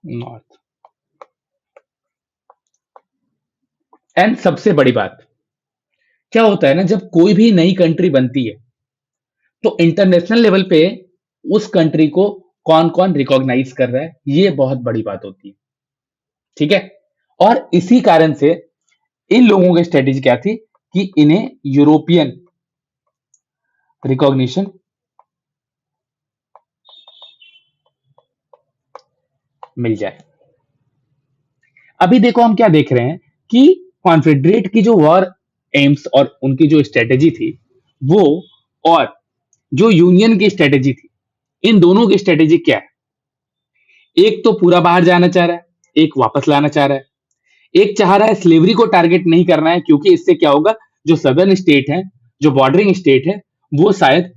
नॉर्थ। एंड सबसे बड़ी बात क्या होता है ना, जब कोई भी नई कंट्री बनती है तो इंटरनेशनल लेवल पे उस कंट्री को कौन कौन रिकॉग्नाइज कर रहा है, ये बहुत बड़ी बात होती है। ठीक है। और इसी कारण से इन लोगों की स्ट्रेटेजी क्या थी कि इन्हें यूरोपियन रिकॉग्निशन मिल जाए। अभी देखो हम क्या देख रहे हैं कि कॉन्फेडरेट की जो वॉर एम्स और उनकी जो स्ट्रेटेजी थी वो, और जो यूनियन की स्ट्रेटेजी थी, इन दोनों की स्ट्रेटेजी क्या है? एक तो पूरा बाहर जाना चाह रहा है, एक वापस लाना चाह रहा है। एक चाह रहा है स्लेवरी को टारगेट नहीं करना है, क्योंकि इससे क्या होगा, जो सदर्न स्टेट है, जो बॉर्डरिंग स्टेट है, वो शायद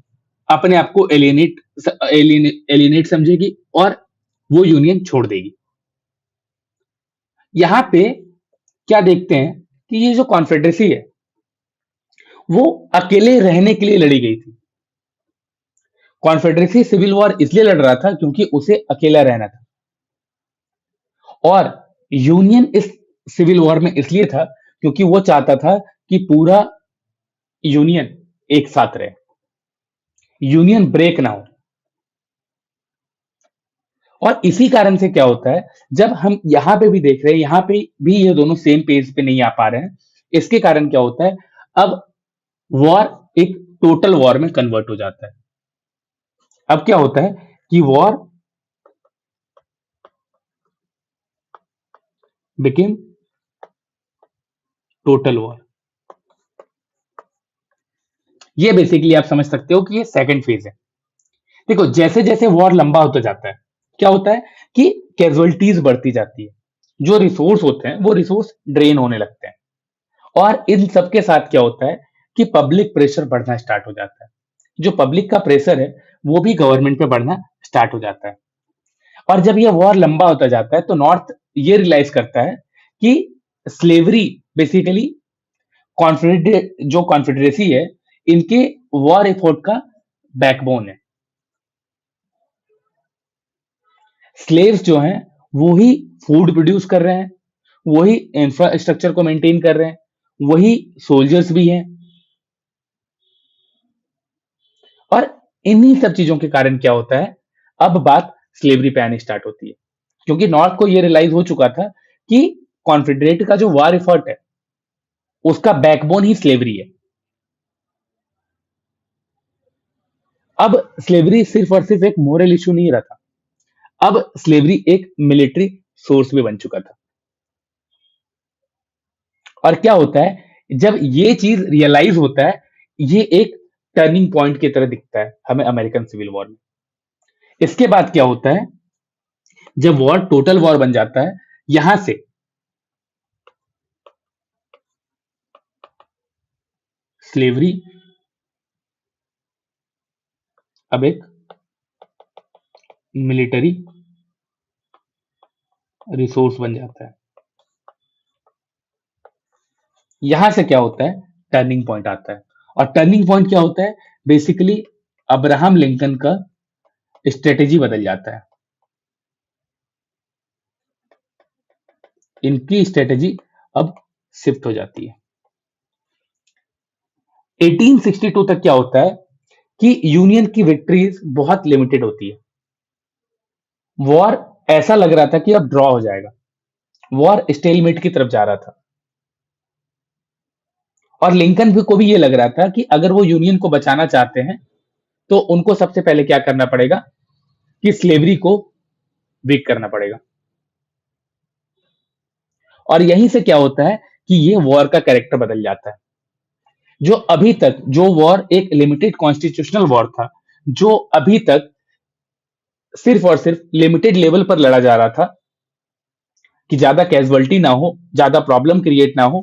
अपने आप को एलिनेट समझेगी और वो यूनियन छोड़ देगी। यहां पे क्या देखते हैं कि ये जो कॉन्फेडरेसी है वो अकेले रहने के लिए लड़ी गई थी। कॉन्फेडरेसी सिविल वॉर इसलिए लड़ रहा था क्योंकि उसे अकेला रहना था, और यूनियन इस सिविल वॉर में इसलिए था क्योंकि वो चाहता था कि पूरा यूनियन एक साथ रहे, यूनियन ब्रेक ना हो। और इसी कारण से क्या होता है, जब हम यहां पे भी देख रहे हैं, यहां पे भी ये दोनों सेम पेज पे नहीं आ पा रहे हैं। इसके कारण क्या होता है, अब वॉर एक टोटल वॉर में कन्वर्ट हो जाता है। अब क्या होता है कि वॉर बिकेम टोटल वॉर। ये बेसिकली आप समझ सकते हो कि ये सेकंड फेज है। देखो जैसे जैसे वॉर लंबा होता जाता है, क्या होता है कि कैजुअलिटीज बढ़ती जाती है, जो रिसोर्स होते हैं वो रिसोर्स ड्रेन होने लगते हैं, और इन सबके साथ क्या होता है कि पब्लिक प्रेशर बढ़ना स्टार्ट हो जाता है। जो पब्लिक का प्रेशर है वो भी गवर्नमेंट पे बढ़ना स्टार्ट हो जाता है। और जब ये वॉर लंबा होता जाता है तो नॉर्थ ये रियलाइज करता है कि स्लेवरी बेसिकली कॉन्फेडरेट जो कॉन्फेडरेसी है, इनके वॉर एफोर्ट का बैकबोन है। स्लेव्स जो हैं वो ही फूड प्रोड्यूस कर रहे हैं, वही इंफ्रास्ट्रक्चर को मेंटेन कर रहे हैं, वही सोल्जर्स भी हैं। और इन्हीं सब चीजों के कारण क्या होता है, अब बात स्लेवरी पे आनी स्टार्ट होती है, क्योंकि नॉर्थ को यह रियलाइज हो चुका था कि कॉन्फेडरेट का जो वार एफर्ट है उसका बैकबोन ही स्लेवरी है। अब स्लेवरी सिर्फ और सिर्फ एक मोरल इशू नहीं रहा था, अब स्लेवरी एक मिलिट्री सोर्स भी बन चुका था। और क्या होता है जब ये चीज रियलाइज होता है, ये एक टर्निंग पॉइंट की तरह दिखता है हमें अमेरिकन सिविल वॉर में। इसके बाद क्या होता है, जब वॉर टोटल वॉर बन जाता है, यहां से स्लेवरी अब एक मिलिट्री रिसोर्स बन जाता है। यहां से क्या होता है, टर्निंग पॉइंट आता है। और टर्निंग पॉइंट क्या होता है, बेसिकली अब्राहम लिंकन का स्ट्रेटेजी बदल जाता है। इनकी स्ट्रेटेजी अब शिफ्ट हो जाती है। 1862 तक क्या होता है कि यूनियन की विक्ट्रीज बहुत लिमिटेड होती है। वॉर ऐसा लग रहा था कि अब ड्रॉ हो जाएगा, वॉर स्टेलमेट की तरफ जा रहा था। और लिंकन भी को भी ये लग रहा था कि अगर वो यूनियन को बचाना चाहते हैं तो उनको सबसे पहले क्या करना पड़ेगा कि स्लेवरी को वीक करना पड़ेगा। और यहीं से क्या होता है कि ये वॉर का कैरेक्टर बदल जाता है। जो अभी तक जो वॉर एक लिमिटेड कॉन्स्टिट्यूशनल वॉर था, जो अभी तक सिर्फ और सिर्फ लिमिटेड लेवल पर लड़ा जा रहा था कि ज्यादा कैजुअलिटी ना हो, ज्यादा प्रॉब्लम क्रिएट ना हो,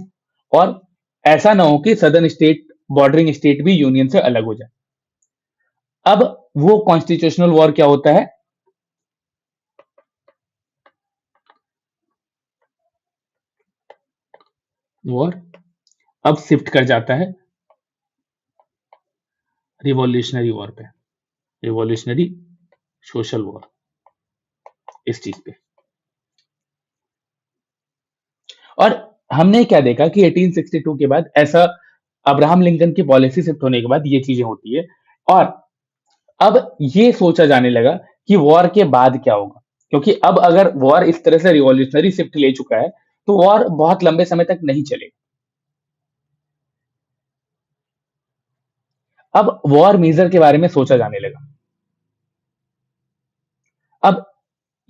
और ऐसा ना हो कि सदर्न स्टेट बॉर्डरिंग स्टेट भी यूनियन से अलग हो जाए। अब वो कॉन्स्टिट्यूशनल वॉर क्या होता है, वॉर अब शिफ्ट कर जाता है रिवॉल्यूशनरी वॉर पे, रिवॉल्यूशनरी सोशल वॉर, इस चीज पे। और हमने क्या देखा कि 1862 के बाद ऐसा अब्राहम लिंकन की पॉलिसी शिफ्ट होने के बाद ये चीजें होती है। और अब ये सोचा जाने लगा कि वॉर के बाद क्या होगा, क्योंकि अब अगर वॉर इस तरह से रिवॉल्यूशनरी शिफ्ट ले चुका है तो वॉर बहुत लंबे समय तक नहीं चलेगा। अब वॉर मेजर के बारे में सोचा जाने लगा। अब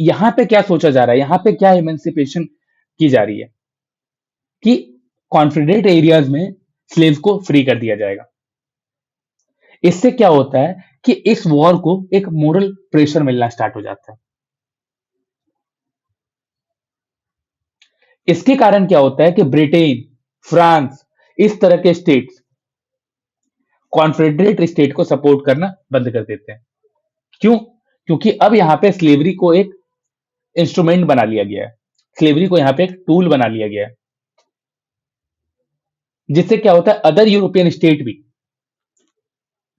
यहां पे क्या सोचा जा रहा है, यहां पे क्या इमेंसिपेशन की जा रही है कि कॉन्फिडरेट एरियाज में स्लेव्स को फ्री कर दिया जाएगा। इससे क्या होता है कि इस वॉर को एक मोरल प्रेशर मिलना स्टार्ट हो जाता है। इसके कारण क्या होता है कि ब्रिटेन, फ्रांस, इस तरह के स्टेट्स कॉन्फेडरेट स्टेट को सपोर्ट करना बंद कर देते हैं। क्यों? क्योंकि अब यहां पे स्लेवरी को एक इंस्ट्रूमेंट बना लिया गया है, स्लेवरी को यहां पे एक टूल बना लिया गया है, जिससे क्या होता है अदर यूरोपियन स्टेट भी,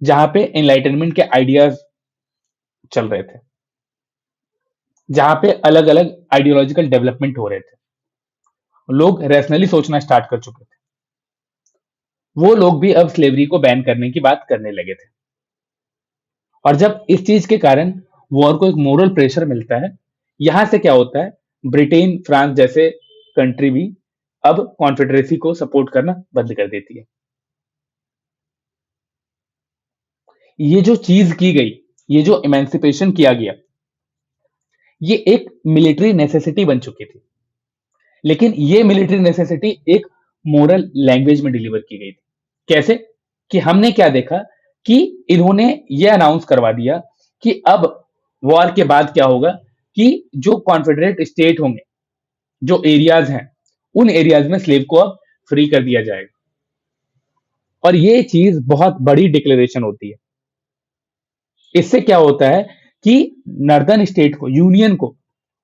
जहां पे एनलाइटनमेंट के आइडियाज चल रहे थे, जहां पे अलग अलग आइडियोलॉजिकल डेवलपमेंट हो रहे थे, लोग रैशनली सोचना स्टार्ट कर चुके थे, वो लोग भी अब स्लेवरी को बैन करने की बात करने लगे थे। और जब इस चीज के कारण वॉर को एक मोरल प्रेशर मिलता है, यहां से क्या होता है, ब्रिटेन, फ्रांस जैसे कंट्री भी अब कॉन्फेडरेसी को सपोर्ट करना बंद कर देती है। ये जो चीज की गई, ये जो इमेंसिपेशन किया गया, ये एक मिलिट्री नेसेसिटी बन चुकी थी, लेकिन ये मिलिट्री नेसेसिटी एक मोरल लैंग्वेज में डिलीवर की गई थी। कैसे? कि हमने क्या देखा कि इन्होंने ये अनाउंस करवा दिया कि अब वॉर के बाद क्या होगा कि जो कॉन्फेडरेट स्टेट होंगे, जो एरियाज हैं, उन एरियाज में स्लेव को अब फ्री कर दिया जाएगा। और ये चीज बहुत बड़ी डिक्लेरेशन होती है। इससे क्या होता है कि नॉर्दर्न स्टेट को, यूनियन को,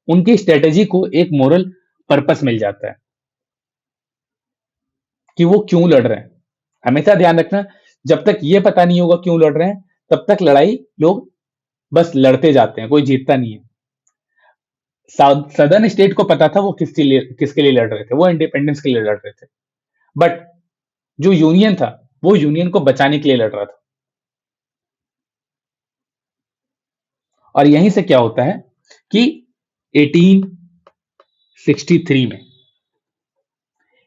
उनकी स्ट्रेटेजी को एक मोरल पर्पस मिल जाता है कि वो क्यों लड़ रहे हैं। हमेशा ध्यान रखना, जब तक ये पता नहीं होगा क्यों लड़ रहे हैं, तब तक लड़ाई लोग बस लड़ते जाते हैं, कोई जीतता नहीं है। सदर्न स्टेट को पता था वो किसके लिए लड़ रहे थे, वो इंडिपेंडेंस के लिए लड़ रहे थे। बट जो यूनियन था, वो यूनियन को बचाने के लिए लड़ रहा था। और यहीं से क्या होता है कि 1863 में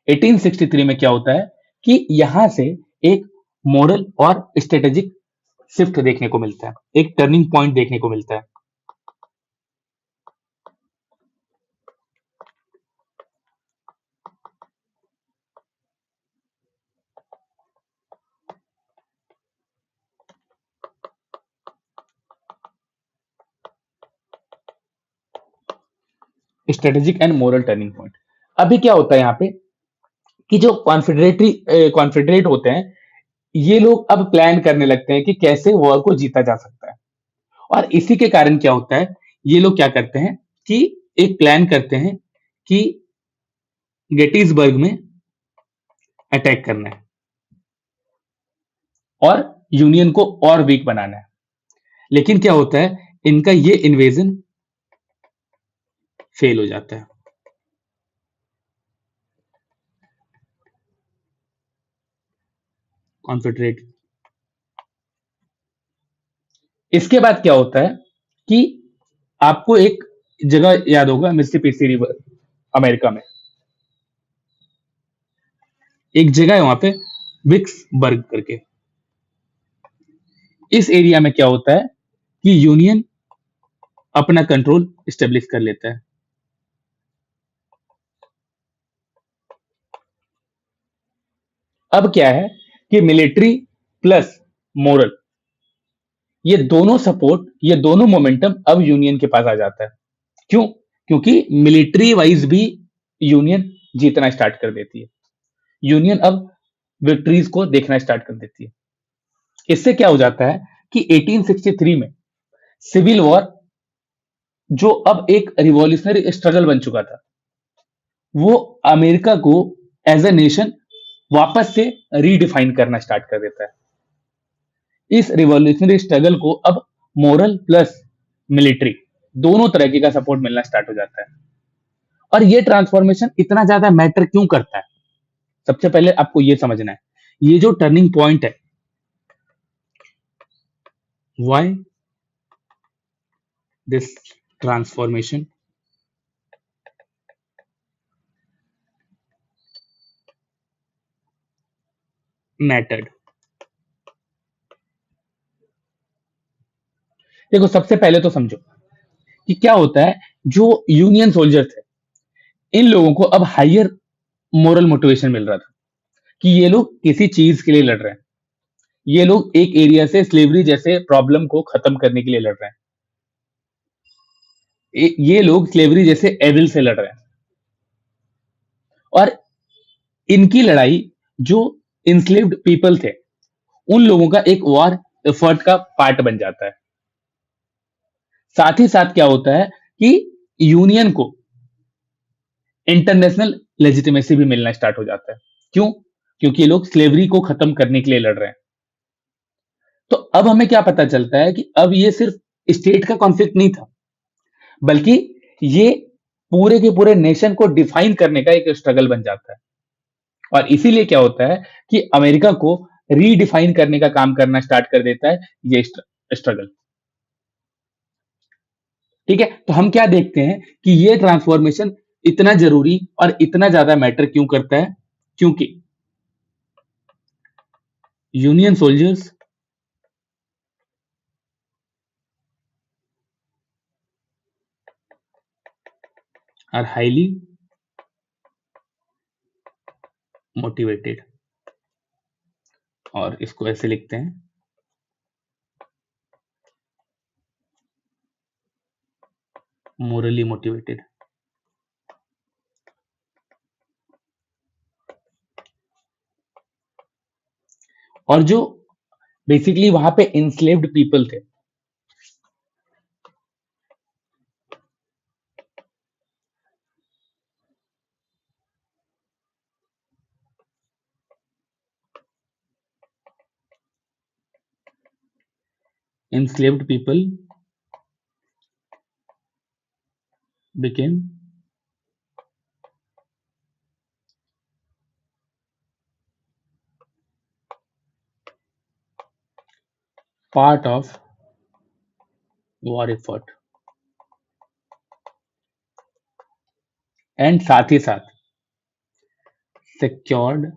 1863 में क्या होता है कि यहां से एक मॉरल और स्ट्रेटेजिक शिफ्ट देखने को मिलता है, एक टर्निंग पॉइंट देखने को मिलता है। Strategic and moral turning point. अभी क्या होता है यहाँ पे कि जो कॉन्फेडरेट होते हैं, ये लोग अब प्लान करने लगते हैं कि कैसे वॉर को जीता जा सकता है। और इसी के कारण क्या होता है, ये लोग क्या करते हैं कि एक प्लान करते हैं कि गेटिसबर्ग में अटैक करना है और यूनियन को और वीक बनाना है। लेकिन क्या होता है, इनका ये इन्वेजन फेल हो जाता है। कॉन्फेडरेट। इसके बाद क्या होता है कि आपको एक जगह याद होगा, मिसिसिपी रिवर, अमेरिका में एक जगह है वहां पे, विक्सबर्ग करके। इस एरिया में क्या होता है कि यूनियन अपना कंट्रोल स्टेब्लिश कर लेता है। अब क्या है कि मिलिट्री प्लस मोरल, ये दोनों सपोर्ट, ये दोनों मोमेंटम अब यूनियन के पास आ जाता है। क्यों? क्योंकि मिलिट्री वाइज भी यूनियन जीतना स्टार्ट कर देती है, यूनियन अब विक्ट्रीज को देखना स्टार्ट कर देती है। इससे क्या हो जाता है कि 1863 में सिविल वॉर, जो अब एक रिवॉल्यूशनरी स्ट्रगल बन चुका था, वो अमेरिका को एज ए नेशन वापस से रीडिफाइन करना स्टार्ट कर देता है। इस रिवॉल्यूशनरी स्ट्रगल को अब मोरल प्लस मिलिट्री दोनों तरीके का सपोर्ट मिलना स्टार्ट हो जाता है। और ये ट्रांसफॉर्मेशन इतना ज्यादा मैटर क्यों करता है, सबसे पहले आपको ये समझना है, ये जो टर्निंग पॉइंट है, व्हाई This transformation mattered. देखो सबसे पहले तो समझो कि क्या होता है। जो यूनियन सोल्जर थे, इन लोगों को अब हायर मोरल मोटिवेशन मिल रहा था कि ये लोग किसी चीज के लिए लड़ रहे हैं। ये लोग एक एरिया से स्लेवरी जैसे प्रॉब्लम को खत्म करने के लिए लड़ रहे हैं। ये लोग स्लेवरी जैसे एविल से लड़ रहे हैं। और इनकी लड़ाई जो इंस्लेव्ड पीपल थे, उन लोगों का एक वॉर एफर्ट का पार्ट बन जाता है। साथ ही साथ क्या होता है कि यूनियन को इंटरनेशनल लेजिटिमेसी भी मिलना स्टार्ट हो जाता है। क्यों? क्योंकि ये लोग स्लेवरी को खत्म करने के लिए लड़ रहे हैं। तो अब हमें क्या पता चलता है कि अब ये सिर्फ स्टेट का कॉन्फ्लिक्ट नहीं था, बल्कि ये पूरे के पूरे नेशन को डिफाइन करने का एक स्ट्रगल बन जाता है। और इसीलिए क्या होता है कि अमेरिका को रीडिफाइन करने का काम करना स्टार्ट कर देता है ये स्ट्रगल। ठीक है, तो हम क्या देखते हैं कि ये ट्रांसफॉर्मेशन इतना जरूरी और इतना ज्यादा मैटर क्यों करता है? क्योंकि union soldiers are highly motivated, और इसको ऐसे लिखते हैं, मोरली मोटिवेटेड। और जो बेसिकली वहां पे इंस्लेव्ड पीपल थे, enslaved people became part of war effort। And साथ ही साथ secured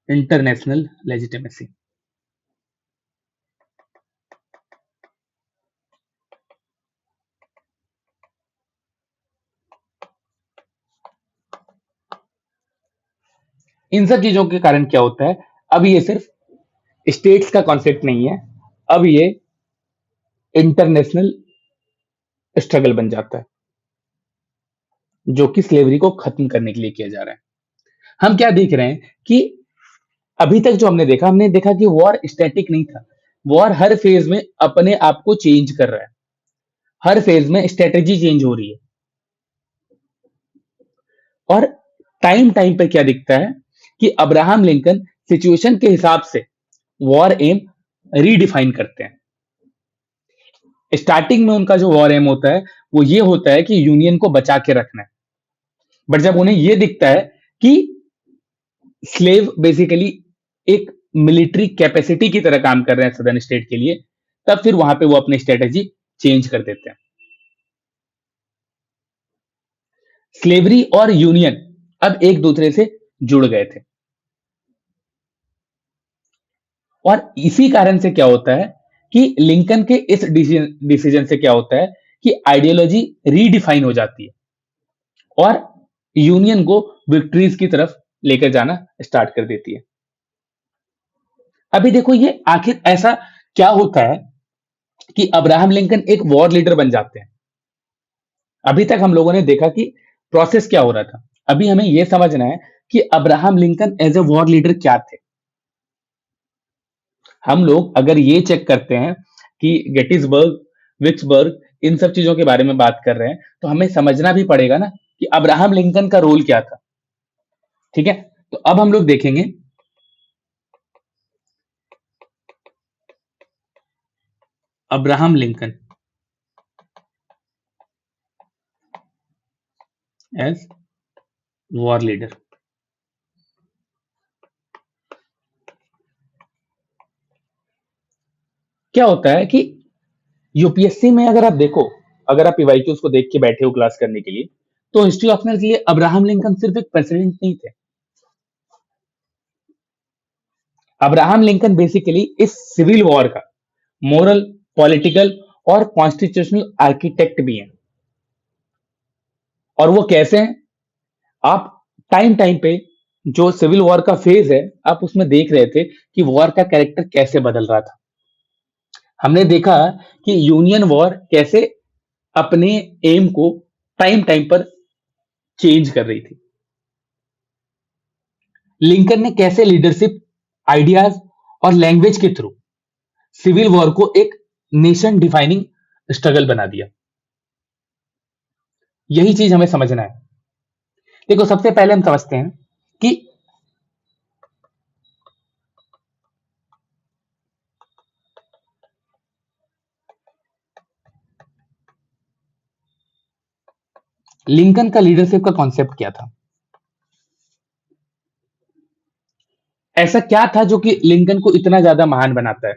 इंटरनेशनल लेजिटिमेसी। इन सब चीजों के कारण क्या होता है, अब ये सिर्फ स्टेट्स का कॉन्सेप्ट नहीं है, अब ये इंटरनेशनल स्ट्रगल बन जाता है, जो कि स्लेवरी को खत्म करने के लिए किया जा रहा है। हम क्या देख रहे हैं कि अभी तक जो हमने देखा कि वॉर स्टैटिक नहीं था। वॉर हर फेज में अपने आप को चेंज कर रहा है, हर फेज में स्ट्रेटेजी चेंज हो रही है। और टाइम टाइम पे क्या दिखता है कि अब्राहम लिंकन सिचुएशन के हिसाब से वॉर एम रीडिफाइन करते हैं। स्टार्टिंग में उनका जो वॉर एम होता है वो ये होता है कि यूनियन को बचा के रखना है। बट जब उन्हें ये दिखता है कि स्लेव बेसिकली एक मिलिट्री कैपेसिटी की तरह काम कर रहे हैं सदर्न स्टेट के लिए, तब फिर वहां पे वो अपनी स्ट्रेटेजी चेंज कर देते हैं। स्लेवरी और यूनियन अब एक दूसरे से जुड़ गए थे। और इसी कारण से क्या होता है कि लिंकन के इस डिसीजन से क्या होता है कि आइडियोलॉजी रीडिफाइन हो जाती है और यूनियन को विक्ट्रीज की तरफ लेकर जाना स्टार्ट कर देती है। अभी देखो ये आखिर ऐसा क्या होता है कि अब्राहम लिंकन एक वॉर लीडर बन जाते हैं। अभी तक हम लोगों ने देखा कि प्रोसेस क्या हो रहा था। अभी हमें यह समझना है कि Abraham Lincoln as a war leader क्या थे। हम लोग अगर ये चेक करते हैं कि गेटिसबर्ग, विक्सबर्ग, इन सब चीजों के बारे में बात कर रहे हैं, तो हमें समझना भी पड़ेगा ना कि अब्राहम लिंकन का रोल क्या था। ठीक है, तो अब हम लोग देखेंगे Abraham Lincoln as war leader. क्या होता है कि यूपीएससी में अगर आप देखो, अगर आप पीवाईक्यूज को देख के बैठे हो क्लास करने के लिए, तो हिस्ट्री ऑप्शनल के लिए अब्राहम लिंकन सिर्फ एक प्रेसिडेंट नहीं थे। अब्राहम लिंकन बेसिकली इस सिविल वॉर का मोरल, पॉलिटिकल और कॉन्स्टिट्यूशनल आर्किटेक्ट भी हैं। और वो कैसे हैं? आप टाइम टाइम पे जो सिविल वॉर का फेज है, आप उसमें देख रहे थे कि वॉर का कैरेक्टर कैसे बदल रहा था। हमने देखा कि यूनियन वॉर कैसे अपने एम को टाइम टाइम पर चेंज कर रही थी। लिंकन ने कैसे लीडरशिप, आइडियाज और लैंग्वेज के थ्रू सिविल वॉर को एक नेशन डिफाइनिंग स्ट्रगल बना दिया। यही चीज हमें समझना है। देखो, सबसे पहले हम समझते हैं कि लिंकन का लीडरशिप का कॉन्सेप्ट क्या था। ऐसा क्या था जो कि लिंकन को इतना ज्यादा महान बनाता है,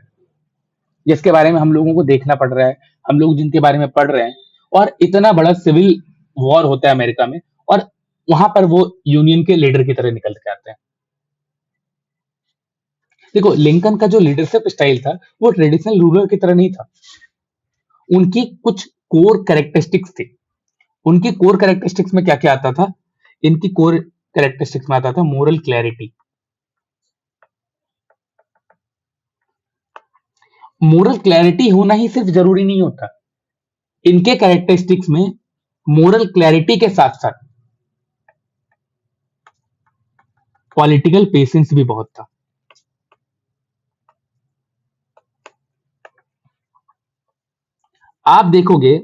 जिसके बारे में हम लोगों को देखना पड़ रहा है, हम लोग जिनके बारे में पढ़ रहे हैं, और इतना बड़ा सिविल वॉर होता है अमेरिका में, और वहां पर वो यूनियन के लीडर की तरह निकल के आते हैं। देखो, लिंकन का जो लीडरशिप स्टाइल था वो ट्रेडिशनल रूलर की तरह नहीं था। उनकी कुछ कोर कैरेक्टरिस्टिक्स थी। उनकी कोर कैरेक्टरिस्टिक्स में क्या क्या आता था? इनकी कोर कैरेक्टरिस्टिक्स में आता था मोरल क्लैरिटी। मोरल क्लैरिटी होना ही सिर्फ जरूरी नहीं होता। इनके कैरेक्टरिस्टिक्स में मोरल क्लैरिटी के साथ साथ पॉलिटिकल पेशेंस भी बहुत था। आप देखोगे,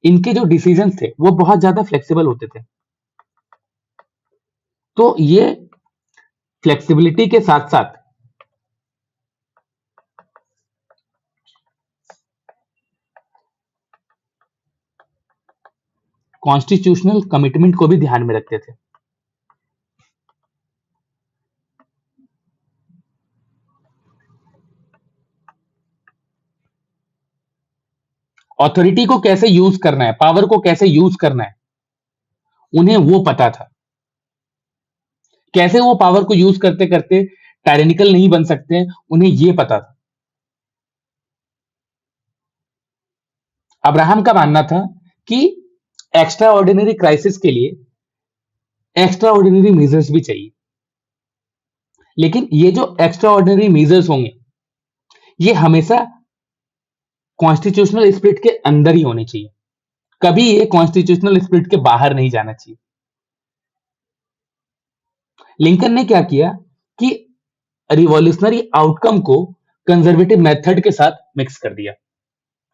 इनके जो डिसीजंस थे वो बहुत ज्यादा फ्लेक्सिबल होते थे। तो ये फ्लेक्सिबिलिटी के साथ साथ कॉन्स्टिट्यूशनल कमिटमेंट को भी ध्यान में रखते थे। ऑथोरिटी को कैसे यूज करना है, पावर को कैसे यूज करना है, उन्हें वो पता था। कैसे वो पावर को यूज करते करते टायरेनिकल नहीं बन सकते हैं, उन्हें ये पता था। अब्राहम का मानना था कि एक्स्ट्रा ऑर्डिनरी क्राइसिस के लिए एक्स्ट्रा ऑर्डिनरी मेजर्स भी चाहिए, लेकिन ये जो एक्स्ट्रा ऑर्डिनरी मेजर्स होंगे ये हमेशा कॉन्स्टिट्यूशनल स्पिरिट के अंदर ही होने चाहिए। कभी ये कॉन्स्टिट्यूशनल स्पिरिट के बाहर नहीं जाना चाहिए। लिंकन ने क्या किया कि रिवॉल्यूशनरी आउटकम को कंजर्वेटिव मेथड के साथ मिक्स कर दिया।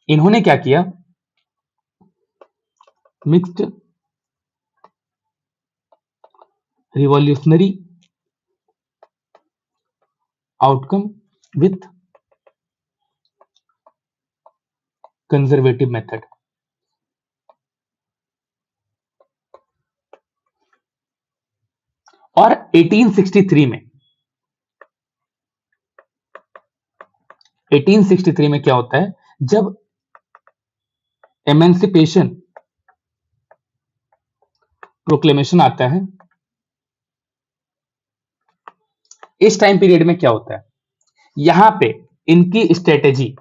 इन्होंने क्या किया? Mixed revolutionary outcome with conservative method. और 1863 में क्या होता है? जब एमेंसिपेशन प्रोक्लेमेशन आता है, इस टाइम पीरियड में क्या होता है? यहां पे इनकी strategy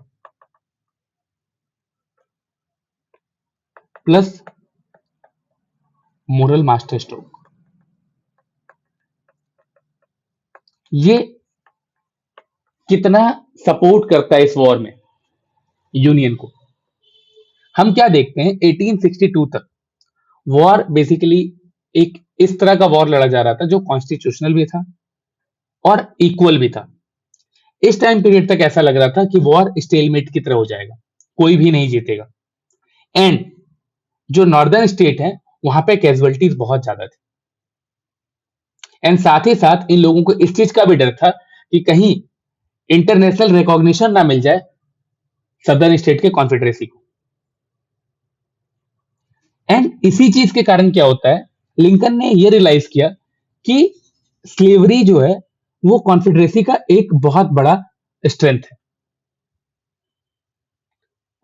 plus moral master stroke, ये कितना सपोर्ट करता है इस वॉर में यूनियन को। हम क्या देखते हैं, 1862 तक वॉर बेसिकली एक इस तरह का वॉर लड़ा जा रहा था जो कॉन्स्टिट्यूशनल भी था और इक्वल भी था। इस टाइम पीरियड तक ऐसा लग रहा था कि वॉर स्टेलमेट की तरह हो जाएगा, कोई भी नहीं जीतेगा। एंड जो नॉर्दर्न स्टेट है वहां पे कैजुअलिटीज बहुत ज्यादा थी। एंड साथ ही साथ इन लोगों को इस चीज का भी डर था कि कहीं इंटरनेशनल रिकॉग्निशन ना मिल जाए सदर्न स्टेट के कॉन्फेडरेसी को। एंड इसी चीज के कारण क्या होता है, लिंकन ने यह रियलाइज किया कि स्लेवरी जो है वो कॉन्फेडरेसी का एक बहुत बड़ा स्ट्रेंथ है।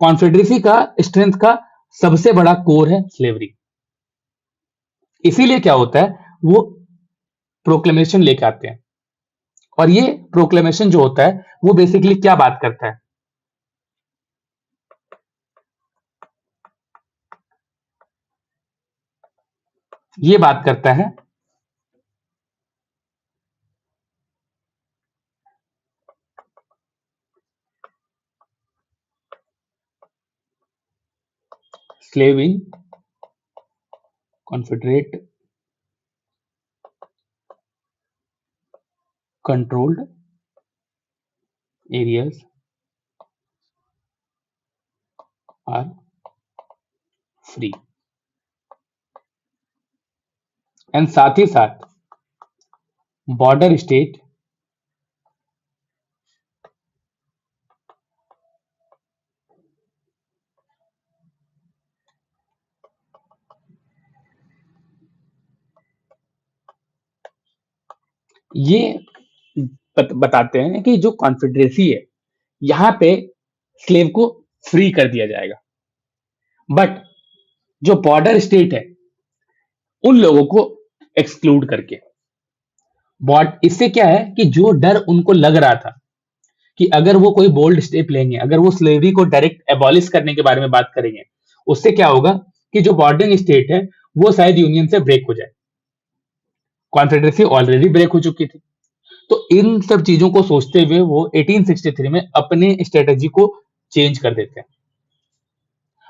कॉन्फेडरेसी का स्ट्रेंथ का सबसे बड़ा कोर है स्लेवरी। इसीलिए क्या होता है, वो प्रोक्लेमेशन लेके आते हैं। और ये प्रोक्लेमेशन जो होता है वो बेसिकली क्या बात करता है, ये बात करता है slave in confederate controlled areas are free. And साथ ही साथ बॉर्डर स्टेट ये बताते हैं कि जो कॉन्फेडरेसी है यहां पे स्लेव को फ्री कर दिया जाएगा, बट जो बॉर्डर स्टेट है उन लोगों को एक्सक्लूड करके। बॉट इससे क्या है कि जो डर उनको लग रहा था कि अगर वो कोई बोल्ड स्टेप लेंगे, अगर वो स्लेवरी को डायरेक्ट एबॉलिश करने के बारे में बात करेंगे, उससे क्या होगा कि जो बॉर्डरिंग स्टेट है वो शायद यूनियन से ब्रेक हो जाए। कॉन्फेडरेसी ऑलरेडी ब्रेक हो चुकी थी। तो इन सब चीजों को सोचते हुए वो 1863 में अपने स्ट्रेटेजी को चेंज कर देते हैं।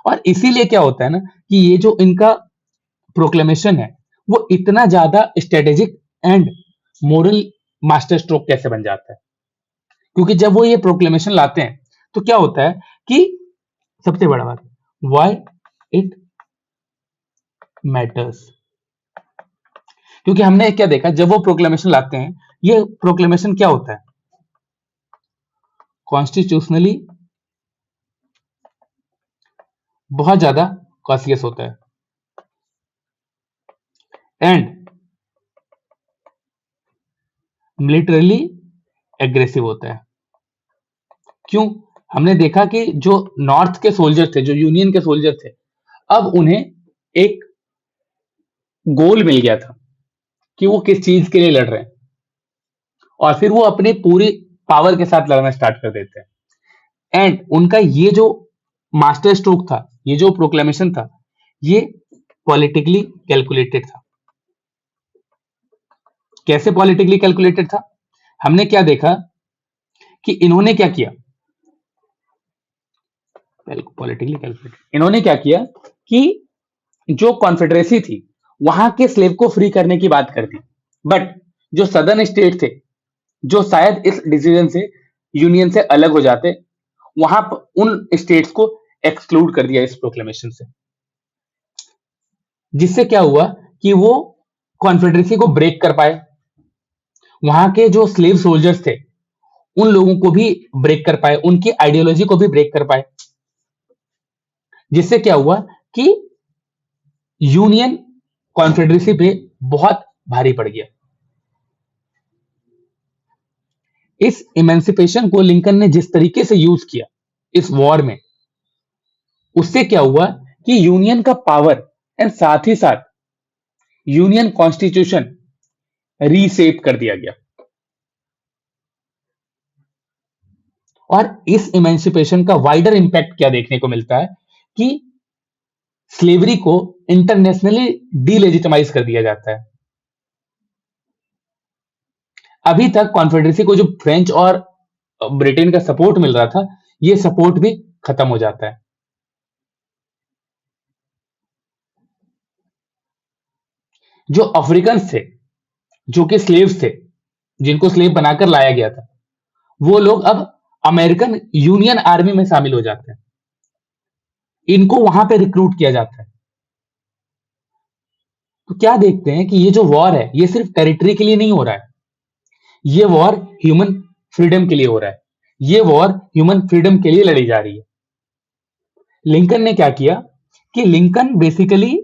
और इसीलिए क्या होता है ना कि ये जो इनका प्रोक्लेमेशन है वो इतना ज्यादा strategic and moral master stroke कैसे बन जाता है, क्योंकि जब वो ये प्रोक्लेमेशन लाते हैं तो क्या होता है कि सबसे बड़ा बात, व्हाई इट मैटर्स। क्योंकि हमने क्या देखा, जब वो प्रोक्लेमेशन लाते हैं, ये प्रोक्लेमेशन क्या होता है, कॉन्स्टिट्यूशनली बहुत ज्यादा कॉस्टलियस होता है एंड मिलिटरली एग्रेसिव होता है। क्यों? हमने देखा कि जो नॉर्थ के सोल्जर थे, जो यूनियन के सोल्जर थे, अब उन्हें एक गोल मिल गया था कि वो किस चीज के लिए लड़ रहे हैं, और फिर वो अपने पूरी पावर के साथ लड़ना स्टार्ट कर देते हैं। एंड उनका ये जो मास्टर स्ट्रोक था, ये जो प्रोक्लेमेशन था, ये पॉलिटिकली कैलकुलेटेड था। कैसे पॉलिटिकली कैलकुलेटेड था? हमने क्या देखा कि इन्होंने क्या किया, पॉलिटिकली कैलकुलेटेड इन्होंने क्या किया कि जो कॉन्फेडरेसी थी वहां के स्लेव को फ्री करने की बात कर दी, बट जो सदर्न स्टेट थे, जो शायद इस डिसीजन से यूनियन से अलग हो जाते, वहां उन स्टेट्स को एक्सक्लूड कर दिया इस प्रोक्लेमेशन से। जिससे क्या हुआ कि वो कॉन्फेडरेसी को ब्रेक कर पाए, वहां के जो स्लेव सोल्जर्स थे उन लोगों को भी ब्रेक कर पाए, उनकी आइडियोलॉजी को भी ब्रेक कर पाए। जिससे क्या हुआ कि यूनियन कॉन्फेडरेसी पे बहुत भारी पड़ गया। इस इमेंसिपेशन को लिंकन ने जिस तरीके से यूज किया इस वॉर में, उससे क्या हुआ कि यूनियन का पावर एंड साथ ही साथ यूनियन कॉन्स्टिट्यूशन रीसेप कर दिया गया। और इस इमेंसिपेशन का वाइडर इंपैक्ट क्या देखने को मिलता है कि स्लेवरी को इंटरनेशनली डीलेजिटिमाइज कर दिया जाता है। अभी तक कॉन्फेडरेसी को जो फ्रेंच और ब्रिटेन का सपोर्ट मिल रहा था, ये सपोर्ट भी खत्म हो जाता है। जो अफ्रीकन थे, जो कि स्लेव्स थे, जिनको स्लेव बनाकर लाया गया था, वो लोग अब अमेरिकन यूनियन आर्मी में शामिल हो जाते हैं। इनको वहां पे रिक्रूट किया जाता है। तो क्या देखते हैं कि ये जो वॉर है ये सिर्फ टेरिटरी के लिए नहीं हो रहा है, ये वॉर ह्यूमन फ्रीडम के लिए हो रहा है। ये वॉर ह्यूमन फ्रीडम के लिए लड़ी जा रही है। लिंकन ने क्या किया कि Lincoln basically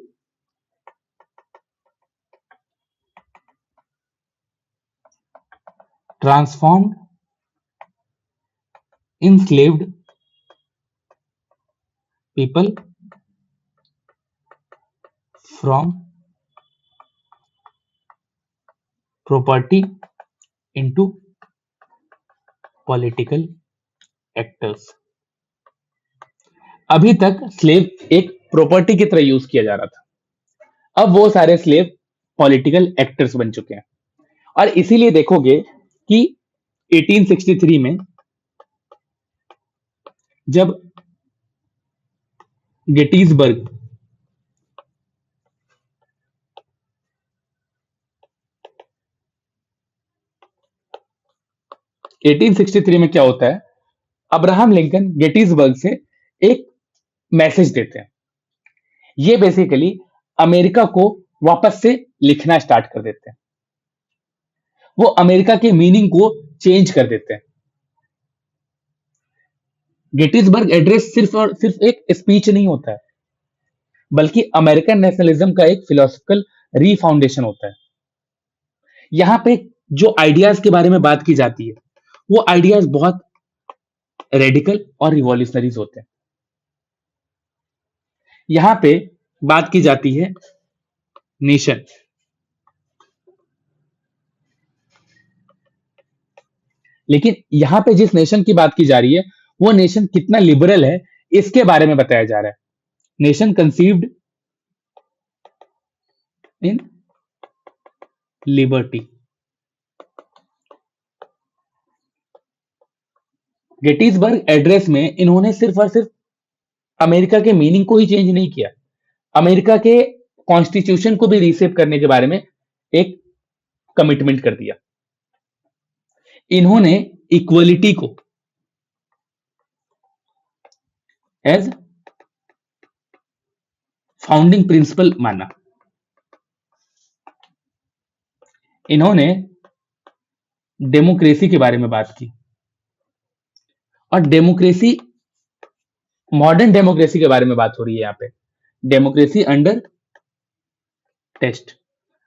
transformed enslaved people from property into political actors. अभी तक स्लेव एक प्रॉपर्टी की तरह यूज किया जा रहा था, अब वो सारे स्लेव पॉलिटिकल एक्टर्स बन चुके हैं। और इसीलिए देखोगे कि 1863 में जब गेटिसबर्ग 1863 में क्या होता है, अब्राहम लिंकन गेटिसबर्ग से एक मैसेज देते हैं। ये बेसिकली अमेरिका को वापस से लिखना स्टार्ट कर देते हैं, वो अमेरिका के मीनिंग को चेंज कर देते हैं। गेटिसबर्ग एड्रेस सिर्फ और सिर्फ एक स्पीच नहीं होता है, बल्कि अमेरिकन नेशनलिज्म का एक फिलोसफिकल रीफाउंडेशन होता है। यहां पे जो आइडियाज के बारे में बात की जाती है, वो आइडियाज बहुत रेडिकल और रिवॉल्यूशनरीज होते हैं। यहां पे बात की जाती है नेशन, लेकिन यहां पे जिस नेशन की बात की जा रही है, वो नेशन कितना लिबरल है, इसके बारे में बताया जा रहा है। नेशन कंसीव्ड इन लिबर्टी। गेटिसबर्ग एड्रेस में इन्होंने सिर्फ और सिर्फ अमेरिका के मीनिंग को ही चेंज नहीं किया, अमेरिका के कॉन्स्टिट्यूशन को भी रीसेप करने के बारे में एक कमिटमेंट कर दिया। इन्होंने इक्वलिटी को एज फाउंडिंग प्रिंसिपल माना। इन्होंने डेमोक्रेसी के बारे में बात की, और डेमोक्रेसी, मॉडर्न डेमोक्रेसी के बारे में बात हो रही है। यहां पे डेमोक्रेसी अंडर टेस्ट,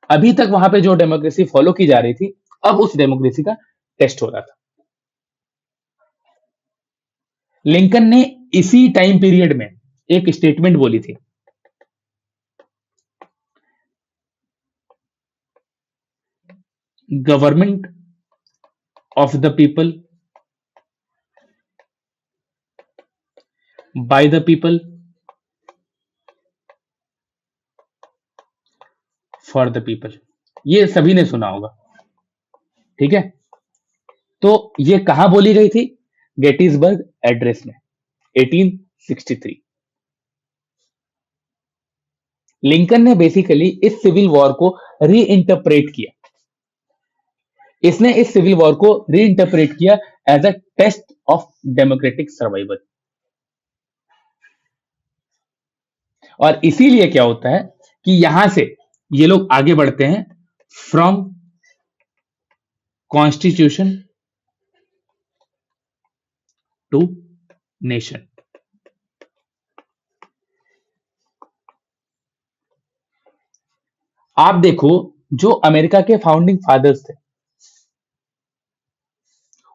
अभी तक वहां पे जो डेमोक्रेसी फॉलो की जा रही थी, अब उस डेमोक्रेसी का टेस्ट हो रहा था। लिंकन ने इसी टाइम पीरियड में एक स्टेटमेंट बोली थी, government of the people, by the people, for the people. ये सभी ने सुना होगा, ठीक है। तो ये कहां बोली गई थी? गेटिसबर्ग एड्रेस में 1863। लिंकन ने बेसिकली इस सिविल वॉर को री इंटरप्रेट किया। इसने इस सिविल वॉर को री इंटरप्रेट किया as a test of democratic survival. और इसीलिए क्या होता है कि यहां से ये लोग आगे बढ़ते हैं फ्रॉम कॉन्स्टिट्यूशन टू नेशन। आप देखो, जो अमेरिका के फाउंडिंग फादर्स थे,